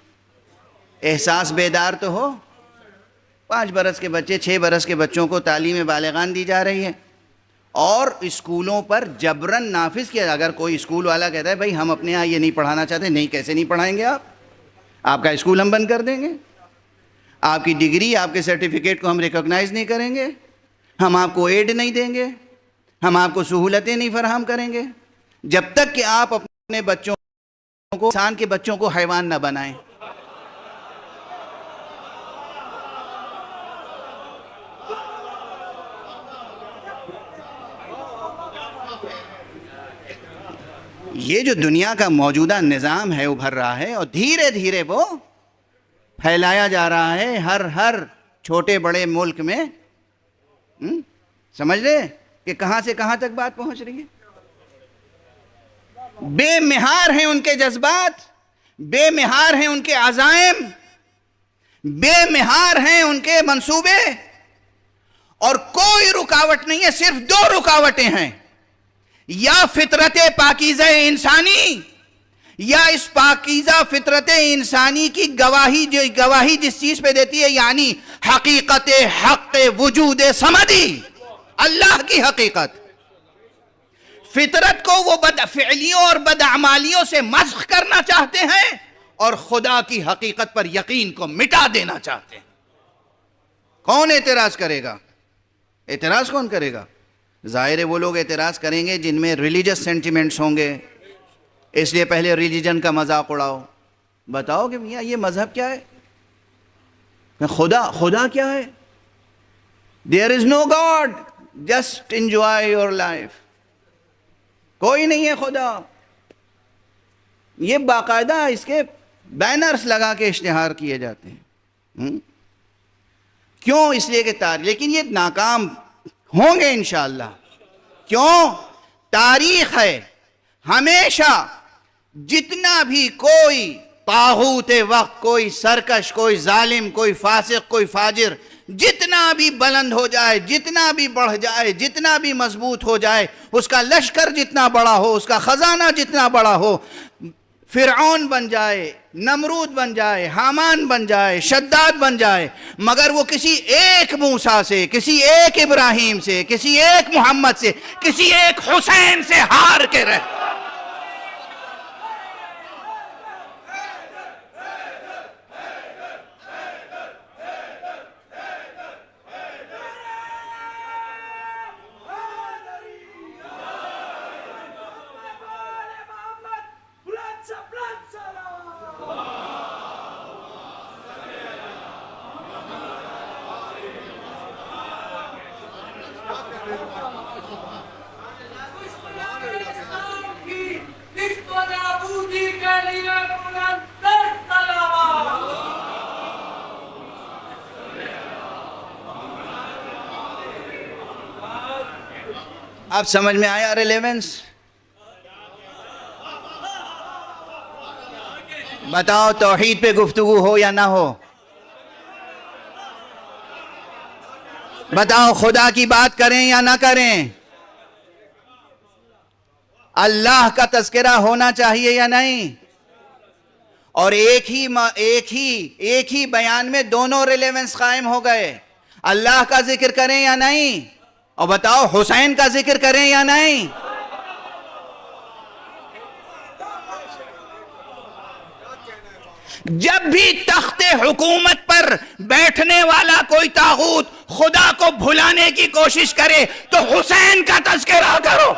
احساس بیدار تو ہو. 5 برس کے بچے، 6 برس کے بچوں کو تعلیم بالغان دی جا رہی ہے اور اسکولوں پر جبراً نافذ کیا. اگر کوئی اسکول والا کہتا ہے بھائی ہم اپنے یہاں یہ نہیں پڑھانا چاہتے، نہیں، کیسے نہیں پڑھائیں گے آپ کا اسکول ہم بند کر دیں گے، آپ کی ڈگری، آپ کے سرٹیفکیٹ کو ہم ریکگنائز نہیں کریں گے، ہم آپ کو ایڈ نہیں دیں گے، ہم آپ کو سہولتیں نہیں فراہم کریں گے، جب تک کہ آپ اپنے بچوں کو، انسان کے بچوں کو حیوان نہ بنائیں. یہ جو دنیا کا موجودہ نظام ہے ابھر رہا ہے اور دھیرے دھیرے وہ پھیلایا جا رہا ہے ہر چھوٹے بڑے ملک میں. سمجھ رہے کہ کہاں سے کہاں تک بات پہنچ رہی ہے؟ بے مہار ہیں ان کے جذبات، بے مہار ہیں ان کے عزائم، بے مہار ہیں ان کے منصوبے، اور کوئی رکاوٹ نہیں ہے. صرف 2 رکاوٹیں ہیں، یا فطرت پاکیزہ انسانی، یا اس پاکیزہ فطرت انسانی کی گواہی جس چیز پہ دیتی ہے، یعنی حقیقت حق وجود صمدی، اللہ کی حقیقت. فطرت کو وہ بدفعلیوں اور بدعمالیوں سے مسخ کرنا چاہتے ہیں اور خدا کی حقیقت پر یقین کو مٹا دینا چاہتے ہیں. کون اعتراض کرے گا؟ اعتراض کون کرے گا؟ ظاہر ہے وہ لوگ اعتراض کریں گے جن میں ریلیجس سینٹیمنٹس ہوں گے. اس لیے پہلے ریلیجن کا مذاق اڑاؤ، بتاؤ کہ میاں یہ مذہب کیا ہے، خدا کیا ہے. There is no God, just enjoy your life. کوئی نہیں ہے خدا. یہ باقاعدہ اس کے بینرز لگا کے اشتہار کیے جاتے ہیں. کیوں؟ اس لیے کہ لیکن یہ ناکام ہوں گے انشاءاللہ. کیوں؟ تاریخ ہے، ہمیشہ جتنا بھی کوئی طاغوت وقت، کوئی سرکش، کوئی ظالم، کوئی فاسق، کوئی فاجر، جتنا بھی بلند ہو جائے، جتنا بھی بڑھ جائے، جتنا بھی مضبوط ہو جائے، اس کا لشکر جتنا بڑا ہو، اس کا خزانہ جتنا بڑا ہو، فرعون بن جائے، نمرود بن جائے، حامان بن جائے، شداد بن جائے، مگر وہ کسی ایک موسیٰ سے، کسی ایک ابراہیم سے، کسی ایک محمد سے، کسی ایک حسین سے ہار کے رہے. اب سمجھ میں آیا ریلیونس؟ بتاؤ توحید پہ گفتگو ہو یا نہ ہو؟ بتاؤ خدا کی بات کریں یا نہ کریں؟ اللہ کا تذکرہ ہونا چاہیے یا نہیں؟ اور ایک ہی بیان میں دونوں ریلیونس قائم ہو گئے. اللہ کا ذکر کریں یا نہیں؟ اور بتاؤ حسین کا ذکر کریں یا نہیں؟ جب بھی تخت حکومت پر بیٹھنے والا کوئی طاغوت خدا کو بھلانے کی کوشش کرے تو حسین کا تذکرہ کرو.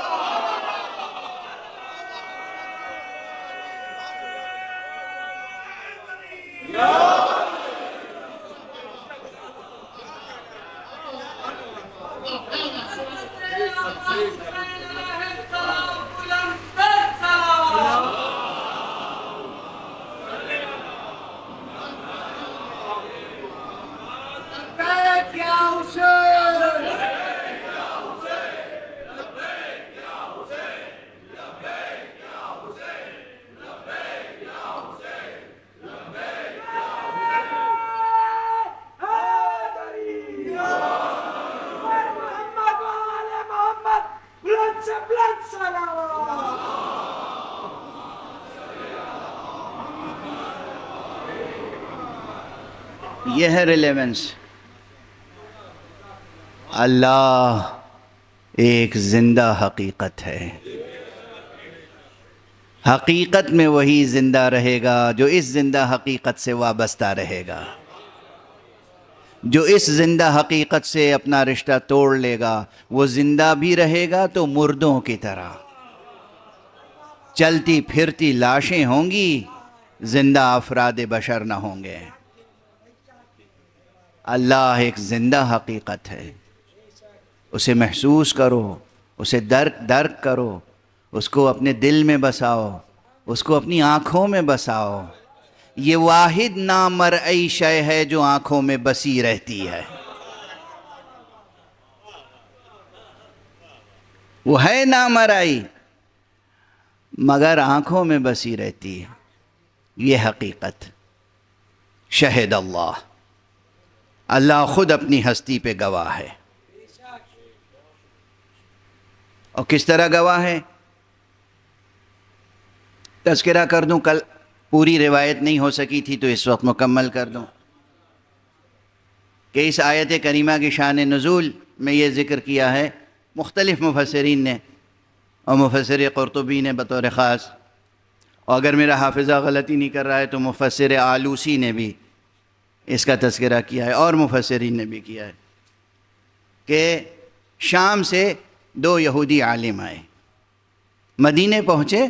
یہ ہے ریلیونس. اللہ ایک زندہ حقیقت ہے. حقیقت میں وہی زندہ رہے گا جو اس زندہ حقیقت سے وابستہ رہے گا. جو اس زندہ حقیقت سے اپنا رشتہ توڑ لے گا وہ زندہ بھی رہے گا تو مردوں کی طرح چلتی پھرتی لاشیں ہوں گی، زندہ افراد بشر نہ ہوں گے. اللہ ایک زندہ حقیقت ہے. اسے محسوس کرو، اسے درک کرو، اس کو اپنے دل میں بساؤ، اس کو اپنی آنکھوں میں بساؤ. یہ واحد نامرئی شے ہے جو آنکھوں میں بسی رہتی ہے. وہ ہے نامرئی مگر آنکھوں میں بسی رہتی ہے. یہ حقیقت شہد اللہ، اللہ خود اپنی ہستی پہ گواہ ہے. اور کس طرح گواہ ہے؟ تذکرہ کر دوں، کل پوری روایت نہیں ہو سکی تھی تو اس وقت مکمل کر دوں کہ اس آیت کریمہ کی شان نزول میں یہ ذکر کیا ہے مختلف مفسرین نے، اور مفسر قرطبی نے بطور خاص، اور اگر میرا حافظہ غلطی نہیں کر رہا ہے تو مفسر آلوسی نے بھی اس کا تذکرہ کیا ہے، اور مفسرین نے بھی کیا ہے کہ شام سے 2 یہودی عالم آئے، مدینے پہنچے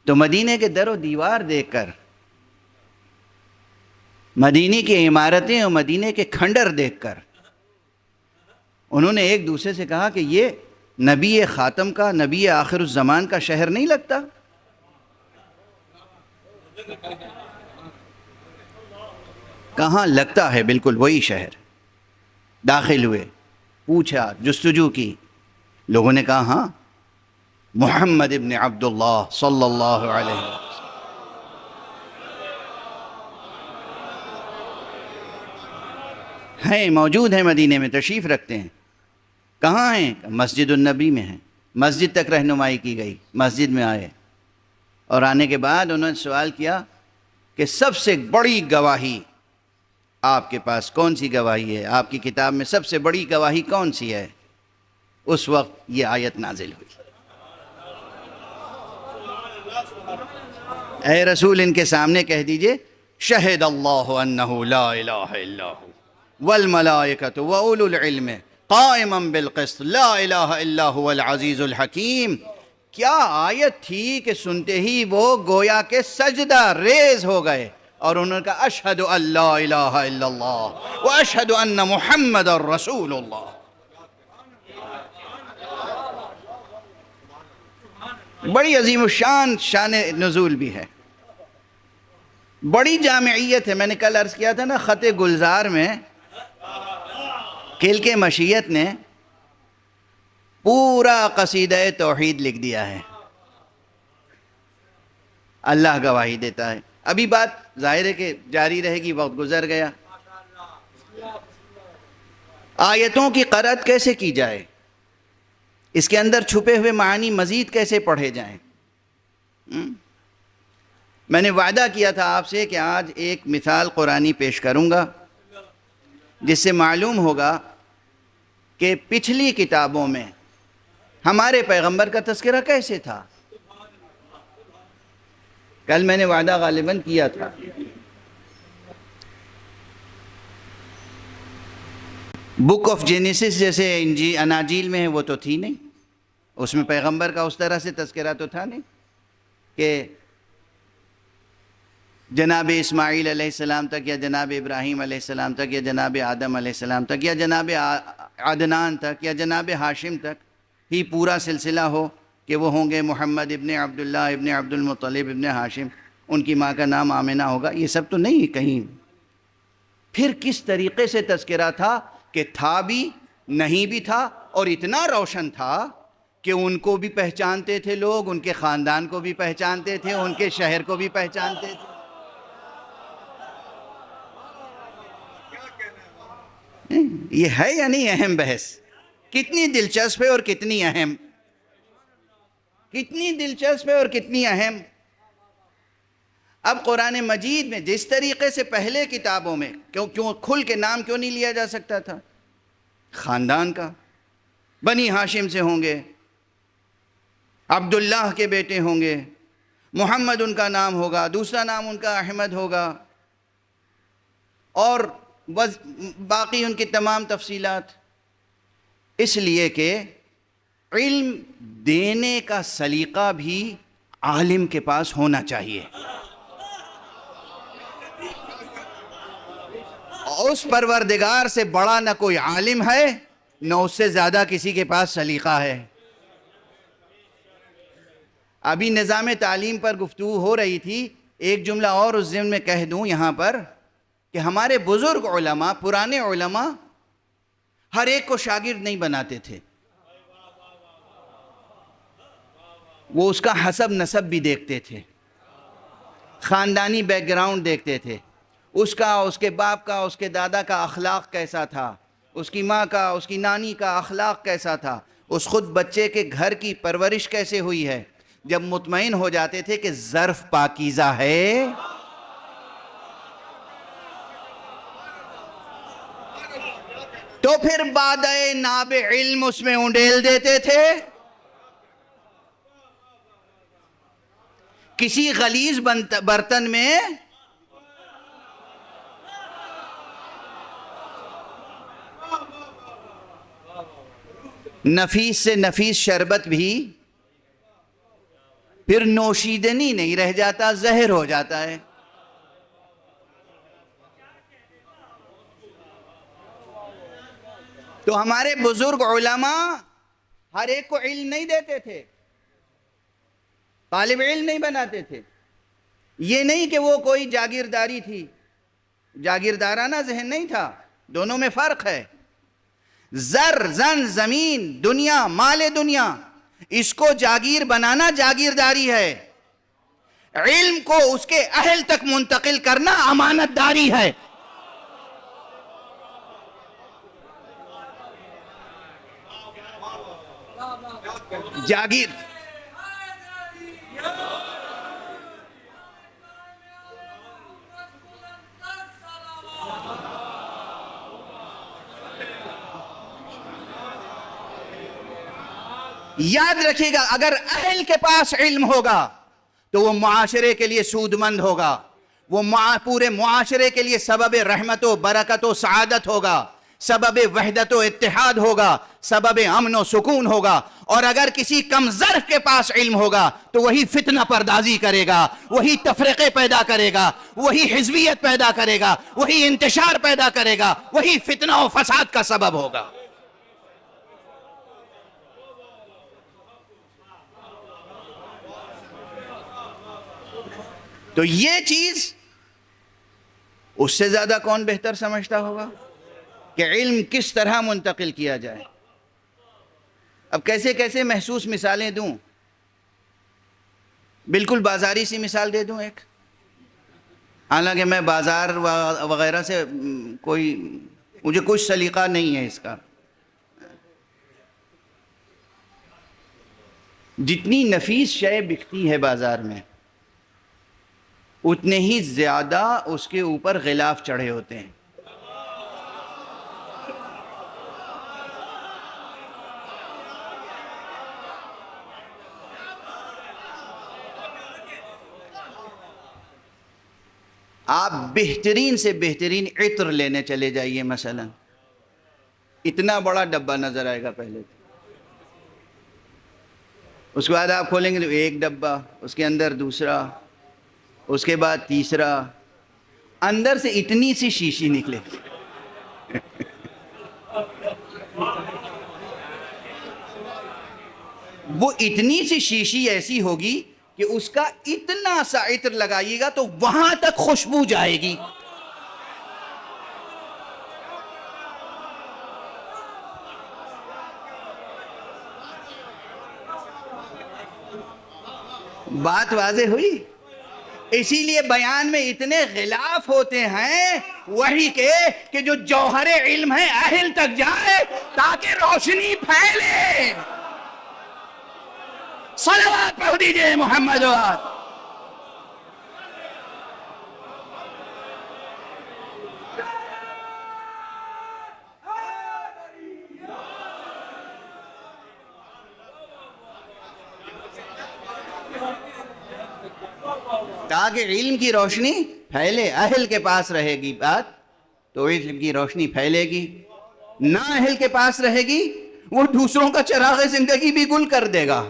تو مدینے کے در و دیوار دیکھ کر، مدینے کی عمارتیں اور مدینے کے کھنڈر دیکھ کر انہوں نے ایک دوسرے سے کہا کہ یہ نبی خاتم کا، نبی آخر الزمان کا شہر نہیں لگتا؟ کہاں لگتا ہے، بالکل وہی شہر. داخل ہوئے، پوچھا، جستجو کی، لوگوں نے کہا ہاں محمد ابن عبداللہ صلی اللہ علیہ وسلم ہیں، موجود ہیں، مدینے میں تشریف رکھتے ہیں. کہاں ہیں؟ مسجد النبی میں ہیں. مسجد تک رہنمائی کی گئی، مسجد میں آئے، اور آنے کے بعد انہوں نے سوال کیا کہ سب سے بڑی گواہی آپ کے پاس کون سی گواہی ہے؟ آپ کی کتاب میں سب سے بڑی گواہی کون سی ہے؟ اس وقت یہ آیت نازل ہوئی، اے رسول ان کے سامنے کہہ دیجئے شہد اللہ انہ لا الہ الا ہو والملائکۃ واولو العلم قائما بالقسط لا الہ الا هو العزیز الحکیم. کیا آیت تھی کہ سنتے ہی وہ گویا کہ سجدہ ریز ہو گئے اور انہوں نے کہا اشہد ان لا الہ الا اللہ واشہد ان محمد رسول اللہ. بڑی عظیم الشان شان نزول بھی ہے، بڑی جامعیت ہے. میں نے کل عرض کیا تھا نا، خط گلزار میں کلک مشیت نے پورا قصیدہ توحید لکھ دیا ہے. اللہ گواہی دیتا ہے. ابھی بات ظاہر ہے کہ جاری رہے گی، وقت گزر گیا. آیتوں کی قرأت کیسے کی جائے، اس کے اندر چھپے ہوئے معانی مزید کیسے پڑھے جائیں؟ میں نے وعدہ کیا تھا آپ سے کہ آج ایک مثال قرآنی پیش کروں گا جس سے معلوم ہوگا کہ پچھلی کتابوں میں ہمارے پیغمبر کا تذکرہ کیسے تھا. کل میں نے وعدہ غالباً کیا تھا. بک آف جینیسس جیسے اناجیل میں ہے وہ تو تھی نہیں، اس میں پیغمبر کا اس طرح سے تذکرہ تو تھا نہیں کہ جناب اسماعیل علیہ السلام تک یا جناب ابراہیم علیہ السلام تک یا جناب آدم علیہ السلام تک یا جناب عدنان تک یا جناب ہاشم تک ہی پورا سلسلہ ہو کہ وہ ہوں گے محمد ابن عبداللہ ابن عبد المطلب ابن ہاشم، ان کی ماں کا نام آمنہ ہوگا. یہ سب تو نہیں کہیں. پھر کس طریقے سے تذکرہ تھا کہ تھا بھی، نہیں بھی تھا، اور اتنا روشن تھا کہ ان کو بھی پہچانتے تھے لوگ، ان کے خاندان کو بھی پہچانتے تھے، ان کے شہر کو بھی پہچانتے تھے. یہ ہے یا نہیں اہم بحث؟ کتنی دلچسپ ہے اور کتنی اہم، کتنی دلچسپ ہے اور کتنی اہم. اب قرآن مجید میں جس طریقے سے پہلے کتابوں میں کیوں کھل کے نام کیوں نہیں لیا جا سکتا تھا؟ خاندان کا، بنی ہاشم سے ہوں گے، عبداللہ کے بیٹے ہوں گے، محمد ان کا نام ہوگا، دوسرا نام ان کا احمد ہوگا، اور باقی ان کی تمام تفصیلات. اس لیے کہ علم دینے کا سلیقہ بھی عالم کے پاس ہونا چاہیے. اس پروردگار سے بڑا نہ کوئی عالم ہے، نہ اس سے زیادہ کسی کے پاس سلیقہ ہے. ابھی نظام تعلیم پر گفتگو ہو رہی تھی، ایک جملہ اور اس ضمن میں کہہ دوں یہاں پر کہ ہمارے بزرگ علماء، پرانے علماء ہر ایک کو شاگرد نہیں بناتے تھے. وہ اس کا حسب نسب بھی دیکھتے تھے، خاندانی بیک گراؤنڈ دیکھتے تھے، اس کا، اس کے باپ کا، اس کے دادا کا اخلاق کیسا تھا، اس کی ماں کا، اس کی نانی کا اخلاق کیسا تھا، اس خود بچے کے گھر کی پرورش کیسے ہوئی ہے. جب مطمئن ہو جاتے تھے کہ ظرف پاکیزہ ہے، تو پھر بادئ ناب علم اس میں انڈیل دیتے تھے. کسی غلیظ برتن میں نفیس سے نفیس شربت بھی پھر نوشیدنی نہیں رہ جاتا، زہر ہو جاتا ہے. تو ہمارے بزرگ علماء ہر ایک کو علم نہیں دیتے تھے، طالب علم نہیں بناتے تھے. یہ نہیں کہ وہ کوئی جاگیرداری تھی، جاگیردارانہ ذہن نہیں تھا. دونوں میں فرق ہے. زر، زن، زمین، دنیا، مال دنیا، اس کو جاگیر بنانا جاگیرداری ہے. علم کو اس کے اہل تک منتقل کرنا امانت داری ہے. جاگیر یاد رکھیے گا، اگر اہل کے پاس علم ہوگا تو وہ معاشرے کے لیے سود مند ہوگا، وہ پورے معاشرے کے لیے سبب رحمت و برکت و سعادت ہوگا، سبب وحدت و اتحاد ہوگا، سبب امن و سکون ہوگا. اور اگر کسی کم ظرف کے پاس علم ہوگا تو وہی فتنہ پردازی کرے گا، وہی تفرقے پیدا کرے گا، وہی حزبیت پیدا کرے گا، وہی انتشار پیدا کرے گا، وہی فتنہ و فساد کا سبب ہوگا. تو یہ چیز اس سے زیادہ کون بہتر سمجھتا ہوگا کہ علم کس طرح منتقل کیا جائے. اب کیسے کیسے محسوس مثالیں دوں، بالکل بازاری سی مثال دے دوں ایک. حالانکہ میں بازار وغیرہ سے مجھے کچھ سلیقہ نہیں ہے اس کا. جتنی نفیس شے بکتی ہے بازار میں، اتنے ہی زیادہ اس کے اوپر غلاف چڑھے ہوتے ہیں. آپ بہترین سے بہترین عطر لینے چلے جائیے، مثلا اتنا بڑا ڈبہ نظر آئے گا پہلے، اس کے بعد آپ کھولیں گے تو ایک ڈبہ، اس کے اندر دوسرا، اس کے بعد تیسرا، اندر سے اتنی سی شیشی نکلے. وہ اتنی سی شیشی ایسی ہوگی کہ اس کا اتنا سا عطر لگائیے گا تو وہاں تک خوشبو جائے گی. بات واضح ہوئی؟ اسی لیے بیان میں اتنے غلاف ہوتے ہیں وحی کے کہ جو جوہر علم ہے اہل تک جائے تاکہ روشنی پھیلے. صلوات پڑھ دیجئے محمد وآل. تاکہ علم کی روشنی پھیلے. اہل کے پاس رہے گی بات تو علم کی روشنی پھیلے گی، نہ اہل کے پاس رہے گی وہ دوسروں کا چراغ زندگی بھی گل کر دے گا،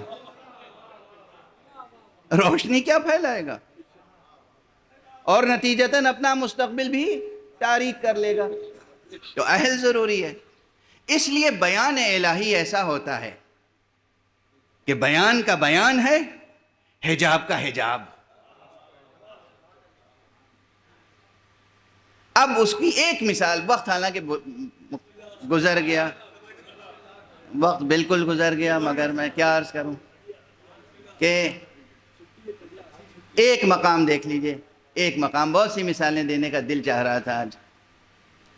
روشنی کیا پھیلائے گا، اور نتیجتاً اپنا مستقبل بھی تاریک کر لے گا. تو اہل ضروری ہے. اس لیے بیان الہی ایسا ہوتا ہے کہ بیان کا بیان ہے، حجاب کا حجاب. اب اس کی ایک مثال، وقت حالانکہ گزر گیا، وقت بالکل گزر گیا، مگر میں کیا عرض کروں کہ ایک مقام دیکھ لیجئے، ایک مقام. بہت سی مثالیں دینے کا دل چاہ رہا تھا آج.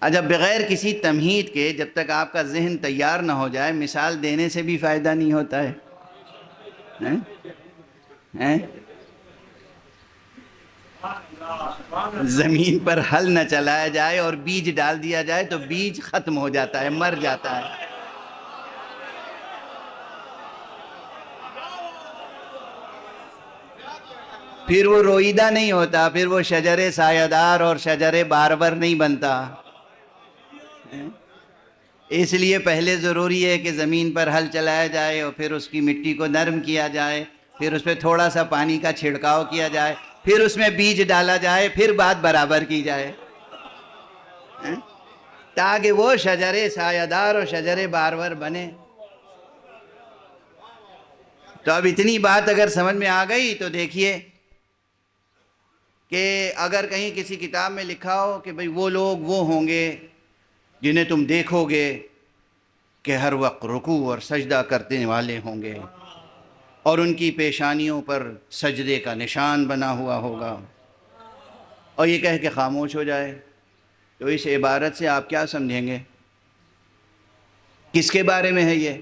جب بغیر کسی تمہید کے، جب تک آپ کا ذہن تیار نہ ہو جائے، مثال دینے سے بھی فائدہ نہیں ہوتا ہے. زمین پر ہل نہ چلایا جائے اور بیج ڈال دیا جائے تو بیج ختم ہو جاتا ہے، مر جاتا ہے. پھر وہ روئیدہ نہیں ہوتا، پھر وہ شجر سایہ دار اور شجر بارور نہیں بنتا. اس لیے پہلے ضروری ہے کہ زمین پر ہل چلایا جائے اور پھر اس کی مٹی کو نرم کیا جائے، پھر اس پہ تھوڑا سا پانی کا چھڑکاؤ کیا جائے، پھر اس میں بیج ڈالا جائے، پھر بات برابر کی جائے، تاکہ وہ شجر سایہ دار اور شجر بارور بنے. تو اب اتنی بات اگر سمجھ میں آ گئی تو دیکھیے کہ اگر کہیں کسی کتاب میں لکھا ہو کہ بھئی وہ لوگ وہ ہوں گے جنہیں تم دیکھو گے کہ ہر وقت رکوع اور سجدہ کرنے والے ہوں گے اور ان کی پیشانیوں پر سجدے کا نشان بنا ہوا ہوگا، اور یہ کہہ کے خاموش ہو جائے، تو اس عبارت سے آپ کیا سمجھیں گے؟ کس کے بارے میں ہے یہ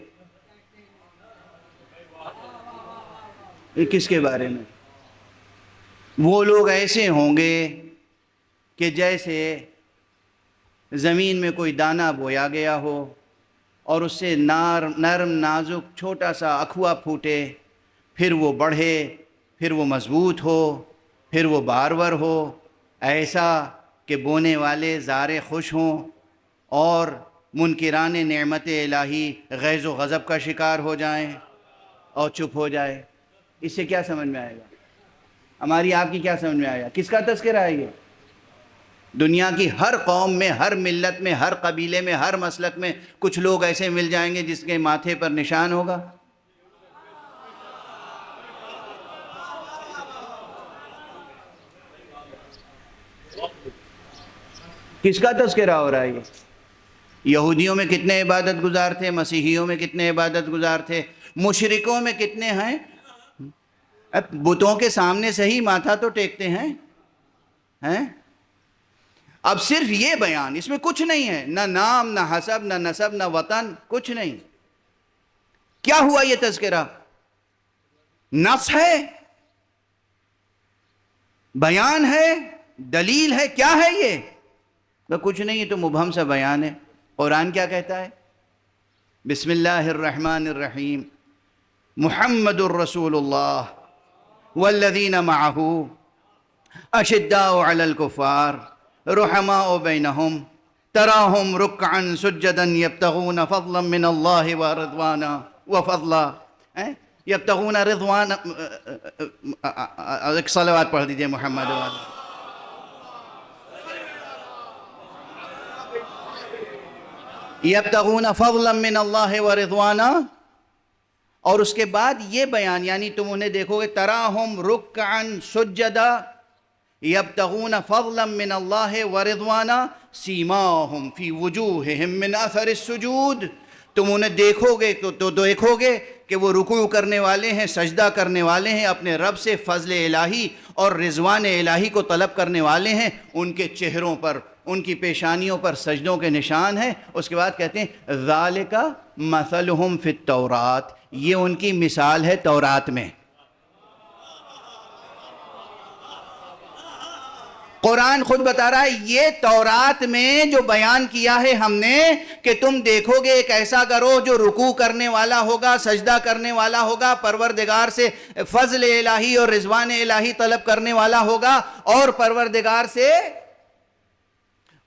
کس کے بارے میں؟ وہ لوگ ایسے ہوں گے کہ جیسے زمین میں کوئی دانہ بویا گیا ہو اور اس سے نرم نازک چھوٹا سا اخوا پھوٹے، پھر وہ بڑھے، پھر وہ مضبوط ہو، پھر وہ بارور ہو، ایسا کہ بونے والے زارے خوش ہوں اور منکران نعمت الہی غیظ و غضب کا شکار ہو جائیں اور چپ ہو جائے. اس سے کیا سمجھ میں آئے گا؟ ہماری آپ کی کیا سمجھ میں آئے گا؟ کس کا تذکرہ ہے یہ؟ دنیا کی ہر قوم میں، ہر ملت میں، ہر قبیلے میں، ہر مسلک میں کچھ لوگ ایسے مل جائیں گے جس کے ماتھے پر نشان ہوگا. کس کا تذکرہ ہو رہا ہے یہ؟ یہودیوں میں کتنے عبادت گزار تھے، مسیحیوں میں کتنے عبادت گزار تھے، مشرکوں میں کتنے ہیں. بتوں کے سامنے سے ہی ماتھا تو ٹیکتے ہیں. اب صرف یہ بیان، اس میں کچھ نہیں ہے، نہ نام، نہ حسب، نہ نسب، نہ وطن، کچھ نہیں. کیا ہوا یہ تذکرہ؟ نص ہے، بیان ہے، دلیل ہے، کیا ہے یہ؟ کچھ نہیں، تو مبہم سا بیان ہے. قرآن کیا کہتا ہے؟ بسم اللہ الرحمن الرحیم، محمد الرسول اللہ والذین معہ اشداء علی الکفار رحماء بینہم تراہم رکعا سجدا یبتغون فضلا من اللہ ورضوانا وفضلا. یبتغون رضوان، ایک صلوات پڑھ دیجئے محمد والا. یبتغون فضلا من اللہ ورضوانا، اور اس کے بعد یہ بیان، یعنی تم انہیں دیکھو گے تراہم رکعا سجدا یبتغون فضلا من اللہ ورضوانا سیماہم فی وجوہہم من اثر السجود. تم انہیں دیکھو گے تو دیکھو گے کہ وہ رکوع کرنے والے ہیں، سجدہ کرنے والے ہیں، اپنے رب سے فضل الہی اور رضوان الہی کو طلب کرنے والے ہیں. ان کے چہروں پر، ان کی پیشانیوں پر سجدوں کے نشان ہیں. اس کے بعد کہتے ہیں ذالک مثلہم فی التوراۃ، یہ ان کی مثال ہے تورات میں. قرآن خود بتا رہا ہے یہ تورات میں جو بیان کیا ہے ہم نے کہ تم دیکھو گے ایک ایسا گروہ جو رکوع کرنے والا ہوگا، سجدہ کرنے والا ہوگا، پروردگار سے فضل الہی اور رضوان الہی طلب کرنے والا ہوگا، اور پروردگار سے،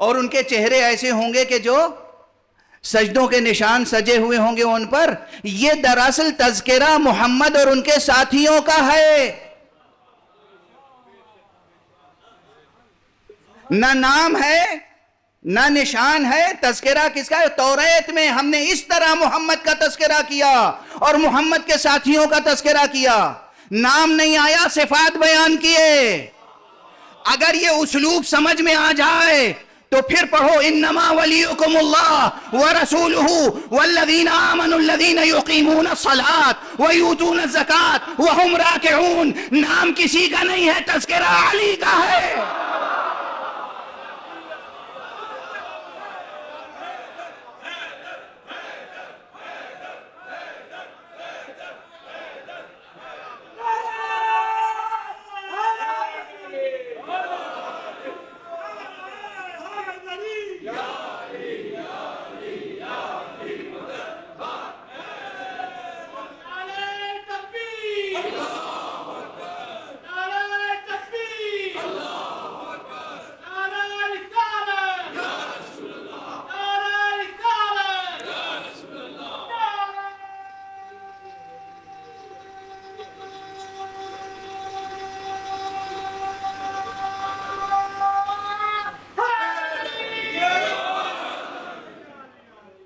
اور ان کے چہرے ایسے ہوں گے کہ جو سجدوں کے نشان سجے ہوئے ہوں گے ان پر. یہ دراصل تذکرہ محمد اور ان کے ساتھیوں کا ہے، نہ نام ہے نہ نشان ہے. تذکرہ کس کا ہے؟ توریت میں ہم نے اس طرح محمد کا تذکرہ کیا اور محمد کے ساتھیوں کا تذکرہ کیا. نام نہیں آیا، صفات بیان کیے. اگر یہ اسلوب سمجھ میں آ جائے تو پھر پڑھو انما ولیکم اللہ ورسولہ والذین آمنوا الذین یقیمون الصلاۃ ویؤتون الزکاۃ وہم راکعون. نام کسی کا نہیں ہے، تذکرہ علی کا ہے.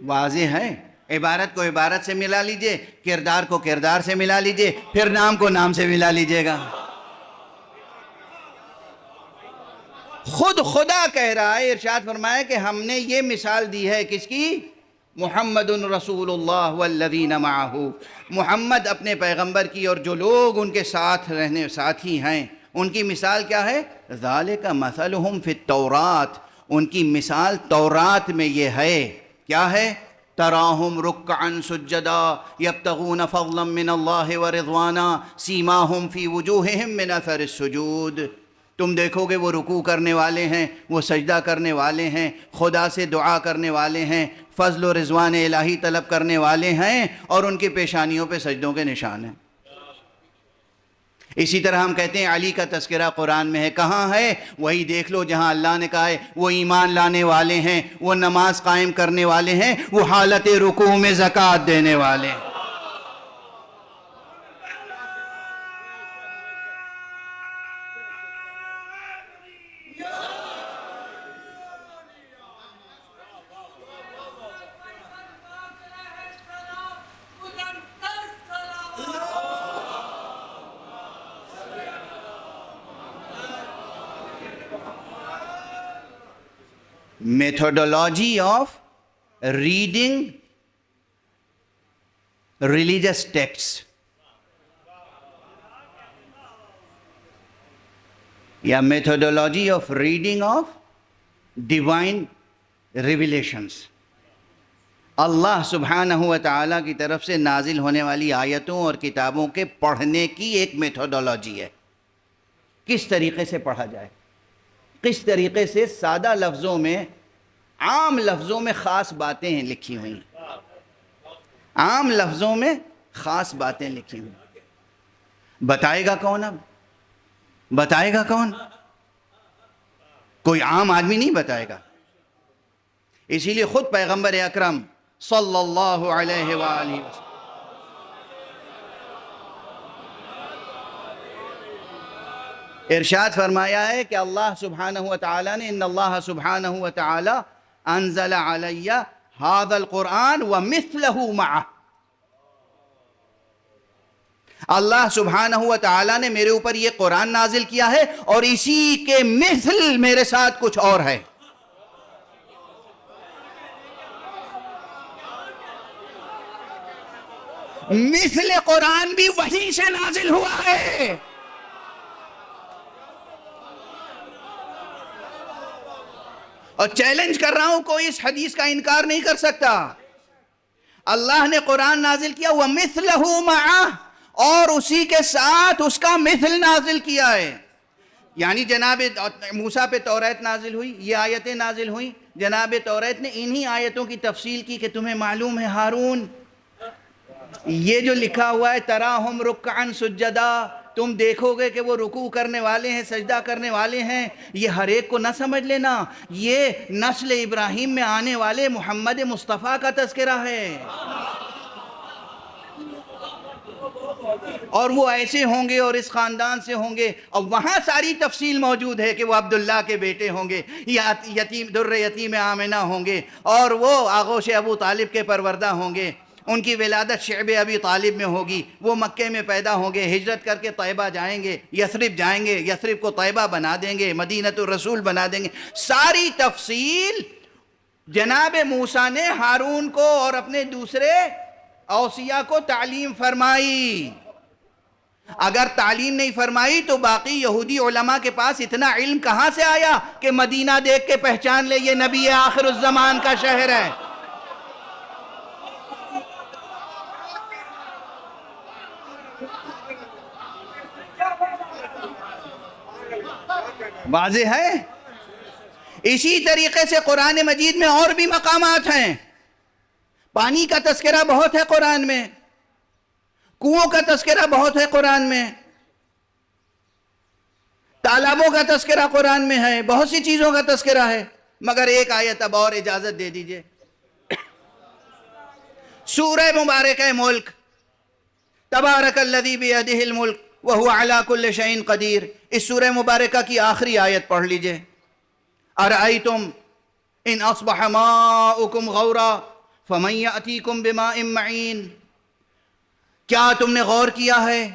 واضح ہے. عبارت کو عبارت سے ملا لیجئے، کردار کو کردار سے ملا لیجئے، پھر نام کو نام سے ملا لیجئے گا. خود خدا کہہ رہا ہے، ارشاد فرمایا کہ ہم نے یہ مثال دی ہے کس کی؟ محمد رسول اللہ والذین معہ. محمد اپنے پیغمبر کی اور جو لوگ ان کے ساتھ رہنے ساتھی ہیں ان کی مثال کیا ہے؟ ذالک مثلہم فی التوراۃ. ان کی مثال تورات میں یہ ہے. کیا ہے؟ تراہم رکعا سجدا یبتغون فضلا من اللہ ورضوانا سیماہم فی وجوہہم من اثر السجود. تم دیکھو گے وہ رکوع کرنے والے ہیں، وہ سجدہ کرنے والے ہیں، خدا سے دعا کرنے والے ہیں، فضل و رضوان الہی طلب کرنے والے ہیں، اور ان کی پیشانیوں پہ سجدوں کے نشان ہیں. اسی طرح ہم کہتے ہیں علی کا تذکرہ قرآن میں ہے. کہاں ہے؟ وہی دیکھ لو جہاں اللہ نے کہا ہے وہ ایمان لانے والے ہیں، وہ نماز قائم کرنے والے ہیں، وہ حالت رکوع میں زکوٰۃ دینے والے ہیں. Methodology of reading religious texts یا methodology of reading of divine revelations. اللہ سبحانہ و تعالیٰ کی طرف سے نازل ہونے والی آیتوں اور کتابوں کے پڑھنے کی ایک میتھوڈولوجی ہے. کس طریقے سے پڑھا جائے، کس طریقے سے سادہ لفظوں میں، عام لفظوں میں خاص باتیں ہیں لکھی ہوئی ہیں، عام لفظوں میں خاص باتیں لکھی ہوئی ہیں. بتائے گا کون؟ اب بتائے گا کون؟ کوئی عام آدمی نہیں بتائے گا. اسی لیے خود پیغمبر اکرم صلی اللہ علیہ وآلہ وسلم ارشاد فرمایا ہے کہ اللہ سبحانہ و تعالیٰ نے ان اللہ سبحانہ و تعالیٰ انزل علی ھذا القرآن ومثلہ معہ. اللہ سبحانہ و تعالیٰ نے میرے اوپر یہ قرآن نازل کیا ہے اور اسی کے مثل میرے ساتھ کچھ اور ہے. مثل قرآن بھی وحی سے نازل ہوا ہے. اور چیلنج کر رہا ہوں، کوئی اس حدیث کا انکار نہیں کر سکتا. اللہ نے قرآن نازل کیا وَمِثْلَهُ مَعَهُ، اور اسی کے ساتھ اس کا مثل نازل کیا ہے. یعنی جناب موسیٰ پہ توریت نازل ہوئی، یہ آیتیں نازل ہوئیں، جناب توریت نے انہی آیتوں کی تفصیل کی کہ تمہیں معلوم ہے ہارون، یہ جو لکھا ہوا ہے تراہم رکعن سجدا، تم دیکھو گے کہ وہ رکوع کرنے والے ہیں، سجدہ کرنے والے ہیں، یہ ہر ایک کو نہ سمجھ لینا، یہ نسل ابراہیم میں آنے والے محمد مصطفیٰ کا تذکرہ ہے، اور وہ ایسے ہوں گے اور اس خاندان سے ہوں گے، اور وہاں ساری تفصیل موجود ہے کہ وہ عبداللہ کے بیٹے ہوں گے، یتیم در یتیم آمنہ ہوں گے، اور وہ آغوش ابو طالب کے پروردہ ہوں گے، ان کی ولادت شعب ابی طالب میں ہوگی، وہ مکے میں پیدا ہوں گے، ہجرت کر کے طیبہ جائیں گے، یثرب جائیں گے، یثرب کو طیبہ بنا دیں گے، مدینۃ الرسول بنا دیں گے، ساری تفصیل جناب موسیٰ نے ہارون کو اور اپنے دوسرے اوصیاء کو تعلیم فرمائی۔ اگر تعلیم نہیں فرمائی تو باقی یہودی علماء کے پاس اتنا علم کہاں سے آیا کہ مدینہ دیکھ کے پہچان لے یہ نبی آخر الزمان کا شہر ہے؟ واضح ہے؟ اسی طریقے سے قرآن مجید میں اور بھی مقامات ہیں، پانی کا تذکرہ بہت ہے قرآن میں، کنووں کا تذکرہ بہت ہے قرآن میں، تالابوں کا تذکرہ قرآن میں ہے، بہت سی چیزوں کا تذکرہ ہے، مگر ایک آیت اب اور اجازت دے دیجئے، سورہ مبارکہ ملک، تبارک الذی بیدہ الملک وہو علی کل شیء قدیر، اس سورہ مبارکہ کی آخری آیت پڑھ لیجئے، ارأیتم ان اصبح ماؤکم غورا فمن یأتیکم بماء معین، کیا تم نے غور کیا ہے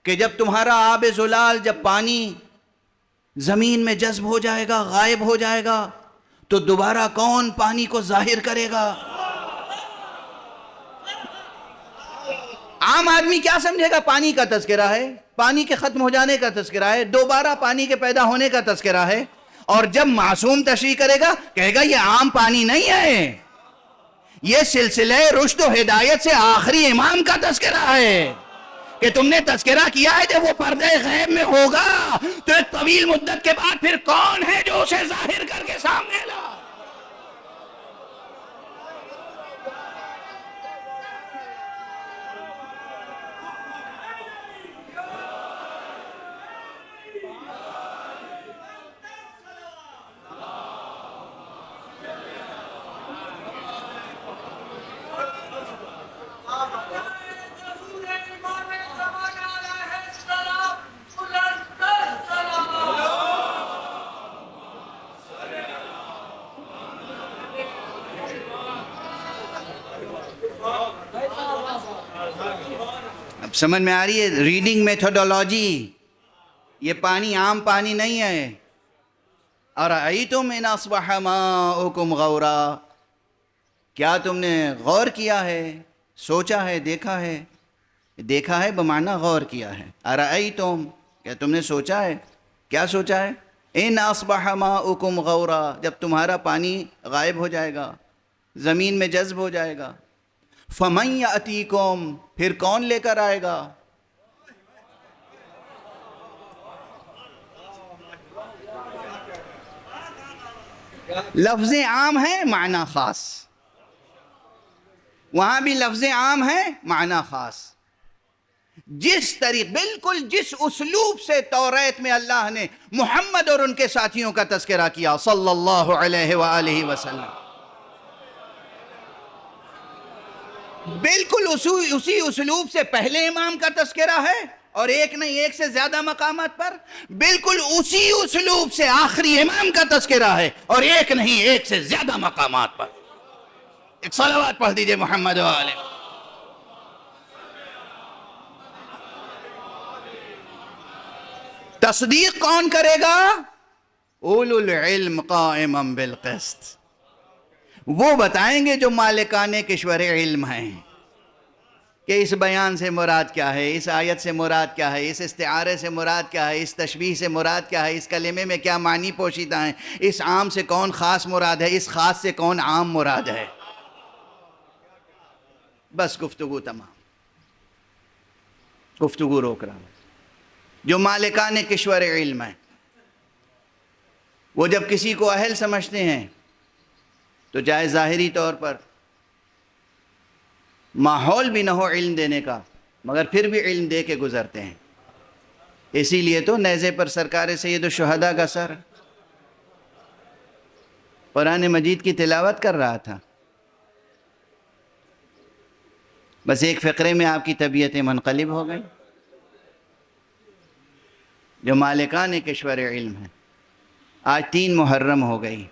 کہ جب تمہارا آب زلال، جب پانی زمین میں جذب ہو جائے گا، غائب ہو جائے گا، تو دوبارہ کون پانی کو ظاہر کرے گا؟ عام آدمی کیا سمجھے گا؟ پانی کا تذکرہ ہے، پانی کے ختم ہو جانے کا تذکرہ ہے، دوبارہ پانی کے پیدا ہونے کا تذکرہ ہے، اور جب معصوم تشریح کرے گا کہے گا یہ عام پانی نہیں ہے، یہ سلسلہ رشد و ہدایت سے آخری امام کا تذکرہ ہے، کہ تم نے تذکرہ کیا ہے جب وہ پردہ غیب میں ہوگا تو ایک طویل مدت کے بعد پھر کون ہے جو اسے ظاہر کر کے سامنے لا؟ اب سمجھ میں آ رہی ہے ریڈنگ میتھوڈولوجی؟ یہ پانی عام پانی نہیں ہے۔ ارأیتم ان اصبح ماؤکم غورا، کیا تم نے غور کیا ہے، سوچا ہے، دیکھا ہے؟ دیکھا ہے بمعنی غور کیا ہے۔ ارأیتم، کیا تم نے سوچا ہے؟ کیا سوچا ہے؟ ان اصبح ماؤکم غورا، جب تمہارا پانی غائب ہو جائے گا، زمین میں جذب ہو جائے گا، فمن یأتیکم، پھر کون لے کر آئے گا؟ لفظ عام ہے، معنی خاص، وہاں بھی لفظ عام ہے، معنی خاص۔ بالکل جس اسلوب سے توریت میں اللہ نے محمد اور ان کے ساتھیوں کا تذکرہ کیا صلی اللہ علیہ وآلہ وسلم، بالکل اسی اسلوب سے پہلے امام کا تذکرہ ہے، اور ایک نہیں ایک سے زیادہ مقامات پر، بالکل اسی اسلوب سے آخری امام کا تذکرہ ہے، اور ایک نہیں ایک سے زیادہ مقامات پر۔ ایک صلوات پڑھ دیجئے محمد وآلہ۔ تصدیق کون کرے گا؟ اولو العلم قائما بالقسط، وہ بتائیں گے جو مالکان کشور علم ہیں کہ اس بیان سے مراد کیا ہے، اس آیت سے مراد کیا ہے، اس استعارے سے مراد کیا ہے، اس تشبیہ سے مراد کیا ہے، اس کلمے میں کیا معنی پوشیدہ ہیں، اس عام سے کون خاص مراد ہے، اس خاص سے کون عام مراد ہے۔ بس گفتگو تمام، گفتگو روک رہا ہوں۔ جو مالکان کشور علم ہیں وہ جب کسی کو اہل سمجھتے ہیں تو چاہے ظاہری طور پر ماحول بھی نہ ہو علم دینے کا، مگر پھر بھی علم دے کے گزرتے ہیں۔ اسی لیے تو نیزے پر سرکار سید الشہداء کا سر قرآن مجید کی تلاوت کر رہا تھا، بس ایک فقرے میں آپ کی طبیعتیں منقلب ہو گئی۔ جو مالکان کشور علم ہیں، آج 3 محرم ہو گئی،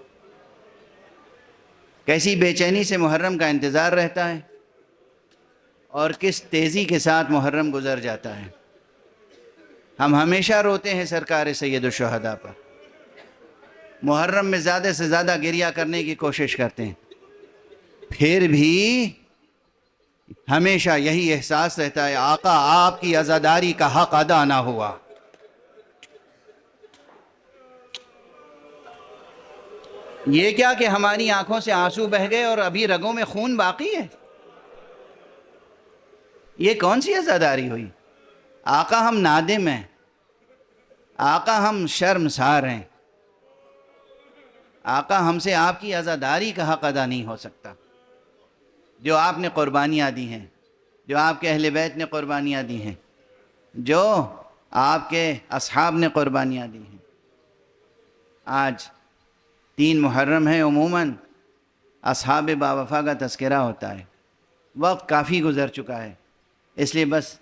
کیسی بے چینی سے محرم کا انتظار رہتا ہے اور کس تیزی کے ساتھ محرم گزر جاتا ہے۔ ہم ہمیشہ روتے ہیں سرکار سید الشہداء پر، محرم میں زیادہ سے زیادہ گریہ کرنے کی کوشش کرتے ہیں، پھر بھی ہمیشہ یہی احساس رہتا ہے آقا آپ کی عزاداری کا حق ادا نہ ہوا۔ یہ کیا کہ ہماری آنکھوں سے آنسو بہہ گئے اور ابھی رگوں میں خون باقی ہے؟ یہ کون سی عزاداری ہوئی؟ آقا ہم نادم ہیں، آقا ہم شرمسار ہیں، آقا ہم سے آپ کی عزاداری کا حق ادا نہیں ہو سکتا۔ جو آپ نے قربانیاں دی ہیں، جو آپ کے اہل بیت نے قربانیاں دی ہیں، جو آپ کے اصحاب نے قربانیاں دی ہیں، آج 3 محرم ہے، عموماً اصحاب باوفا کا تذکرہ ہوتا ہے، وقت کافی گزر چکا ہے، اس لیے بس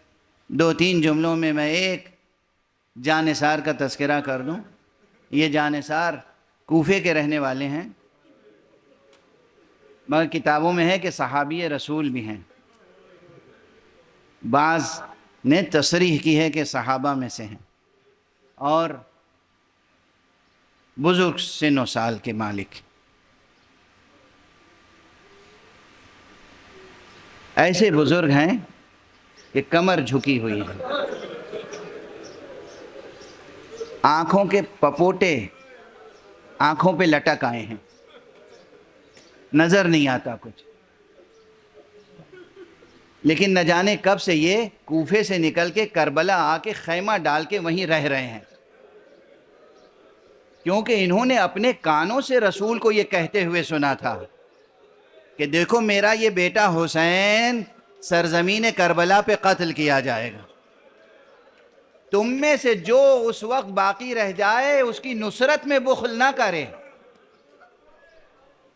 2-3 جملوں میں میں ایک جانثار کا تذکرہ کر دوں۔ یہ جانثار کوفے کے رہنے والے ہیں، مگر کتابوں میں ہے کہ صحابی رسول بھی ہیں، بعض نے تصریح کی ہے کہ صحابہ میں سے ہیں، اور بزرگ سن و سال کے مالک، ایسے بزرگ ہیں کہ کمر جھکی ہوئی ہے، آنکھوں کے پپوٹے آنکھوں پہ لٹک آئے ہیں، نظر نہیں آتا کچھ، لیکن نہ جانے کب سے یہ کوفے سے نکل کے کربلا آ کے خیمہ ڈال کے وہیں رہ رہے ہیں، کیونکہ انہوں نے اپنے کانوں سے رسول کو یہ کہتے ہوئے سنا تھا کہ دیکھو میرا یہ بیٹا حسین سرزمین کربلا پہ قتل کیا جائے گا، تم میں سے جو اس وقت باقی رہ جائے اس کی نصرت میں بخل نہ کرے،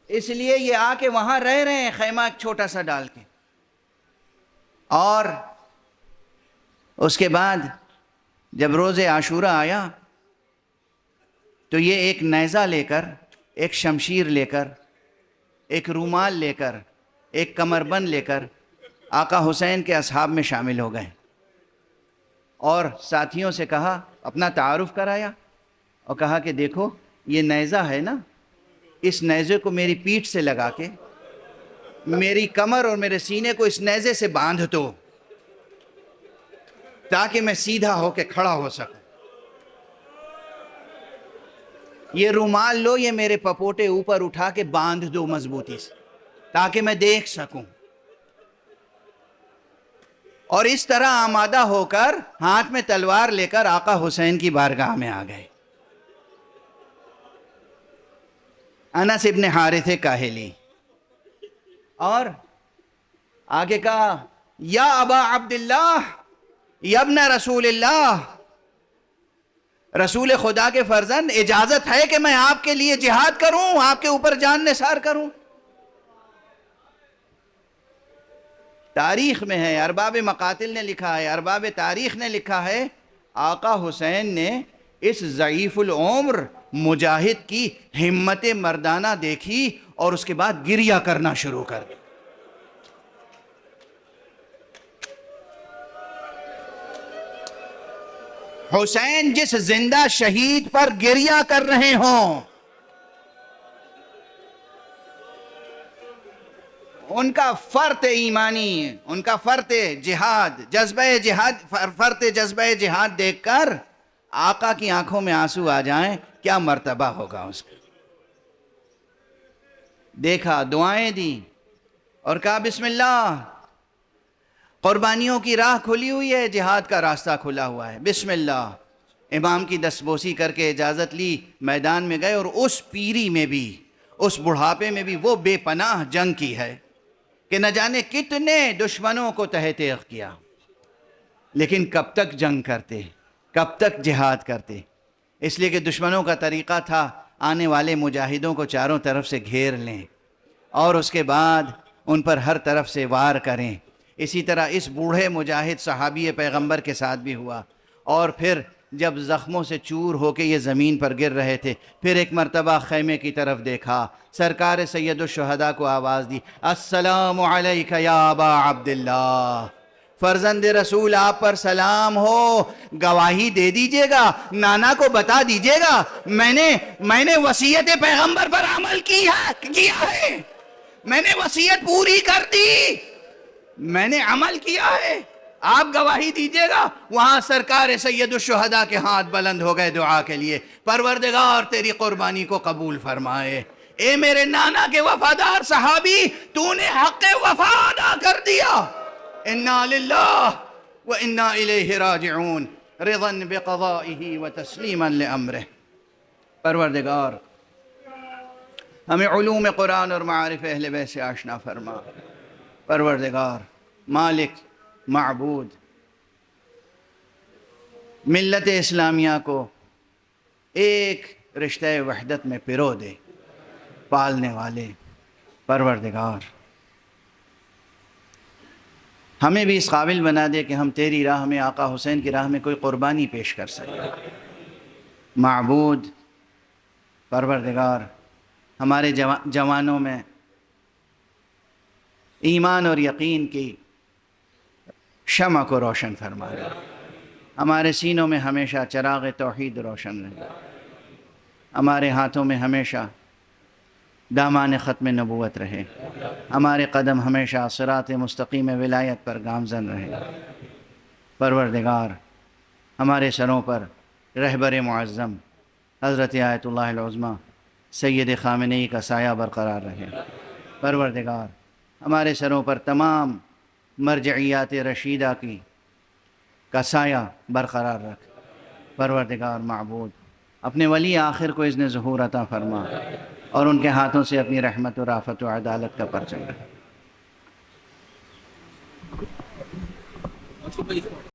اس لیے یہ آ کے وہاں رہ رہے ہیں خیمہ ایک چھوٹا سا ڈال کے۔ اور اس کے بعد جب روز عاشورہ آیا تو یہ ایک نیزہ لے کر، ایک شمشیر لے کر، ایک رومال لے کر، ایک کمربند لے کر آقا حسین کے اصحاب میں شامل ہو گئے، اور ساتھیوں سے کہا، اپنا تعارف کرایا اور کہا کہ دیکھو یہ نیزہ ہے نا، اس نیزے کو میری پیٹھ سے لگا کے میری کمر اور میرے سینے کو اس نیزے سے باندھ دو تاکہ میں سیدھا ہو کے کھڑا ہو سکوں، یہ رومال لو، یہ میرے پپوٹے اوپر اٹھا کے باندھ دو مضبوطی سے تاکہ میں دیکھ سکوں، اور اس طرح آمادہ ہو کر ہاتھ میں تلوار لے کر آقا حسین کی بارگاہ میں آ گئے۔ انس ابن حارث کاہلی، اور آگے کہا یا ابا عبداللہ یا ابن رسول اللہ، رسول خدا کے فرزند اجازت ہے کہ میں آپ کے لیے جہاد کروں، آپ کے اوپر جان نثار کروں؟ تاریخ میں ہے، ارباب مقاتل نے لکھا ہے، ارباب تاریخ نے لکھا ہے، آقا حسین نے اس ضعیف العمر مجاہد کی ہمت مردانہ دیکھی اور اس کے بعد گریہ کرنا شروع کر دی۔ حسین جس زندہ شہید پر گریہ کر رہے ہوں، ان کا فرط ایمانی، ان کا فرط جہاد، فرط جذبہ جہاد دیکھ کر آقا کی آنکھوں میں آنسو آ جائیں، کیا مرتبہ ہوگا اس کا؟ دیکھا، دعائیں دی اور کہا بسم اللہ، قربانیوں کی راہ کھلی ہوئی ہے، جہاد کا راستہ کھلا ہوا ہے، بسم اللہ، امام کی دستبوسی کر کے اجازت لی، میدان میں گئے، اور اس پیری میں بھی، اس بڑھاپے میں بھی وہ بے پناہ جنگ کی ہے کہ نہ جانے کتنے دشمنوں کو تہ تیغ کیا، لیکن کب تک جنگ کرتے، کب تک جہاد کرتے؟ اس لیے کہ دشمنوں کا طریقہ تھا آنے والے مجاہدوں کو چاروں طرف سے گھیر لیں اور اس کے بعد ان پر ہر طرف سے وار کریں۔ اسی طرح اس بوڑھے مجاہد صحابی پیغمبر کے ساتھ بھی ہوا، اور پھر جب زخموں سے چور ہو کے یہ زمین پر گر رہے تھے، پھر ایک مرتبہ خیمے کی طرف دیکھا، سرکار سید الشہداء کو آواز دی، السلام علیک یا ابا عبداللہ، فرزند رسول آپ پر سلام ہو، گواہی دے دیجئے گا، نانا کو بتا دیجئے گا، میں نے وصیت پیغمبر پر عمل کیا ہے، میں نے وصیت پوری کر دی، میں نے عمل کیا ہے، آپ گواہی دیجئے گا۔ وہاں سرکار سید الشہداء کے ہاتھ بلند ہو گئے دعا کے لیے، پروردگار تیری قربانی کو قبول فرمائے، اے میرے نانا کے وفادار صحابی، تو نے حق وفا ادا کر دیا، انا للہ وانا الیہ راجعون، رضا بقضائہ وتسلیما لامرہ۔ پروردگار ہمیں علوم قرآن اور معارف اہل بیت سے آشنا فرما۔ پروردگار مالک معبود ملت اسلامیہ کو ایک رشتہ وحدت میں پرو دے، پالنے والے پروردگار ہمیں بھی اس قابل بنا دے کہ ہم تیری راہ میں، آقا حسین کی راہ میں کوئی قربانی پیش کر سکیں۔ معبود پروردگار ہمارے جوانوں میں ایمان اور یقین کی شمع کو روشن فرما دے، ہمارے سینوں میں ہمیشہ چراغ توحید روشن رہے، ہمارے ہاتھوں میں ہمیشہ دامان ختم نبوت رہے، ہمارے قدم ہمیشہ صراط مستقیم ولایت پر گامزن رہے۔ پروردگار ہمارے سروں پر رہبر معظم حضرت آیت اللہ العظمیٰ سید خامنئی کا سایہ برقرار رہے۔ پروردگار ہمارے سروں پر تمام مرجعیات رشیدہ کا سایہ برقرار رکھ۔ پروردگار معبود اپنے ولی آخر کو اذن ظہور عطا فرما، اور ان کے ہاتھوں سے اپنی رحمت و رافت و عدالت کا پرچم رہے۔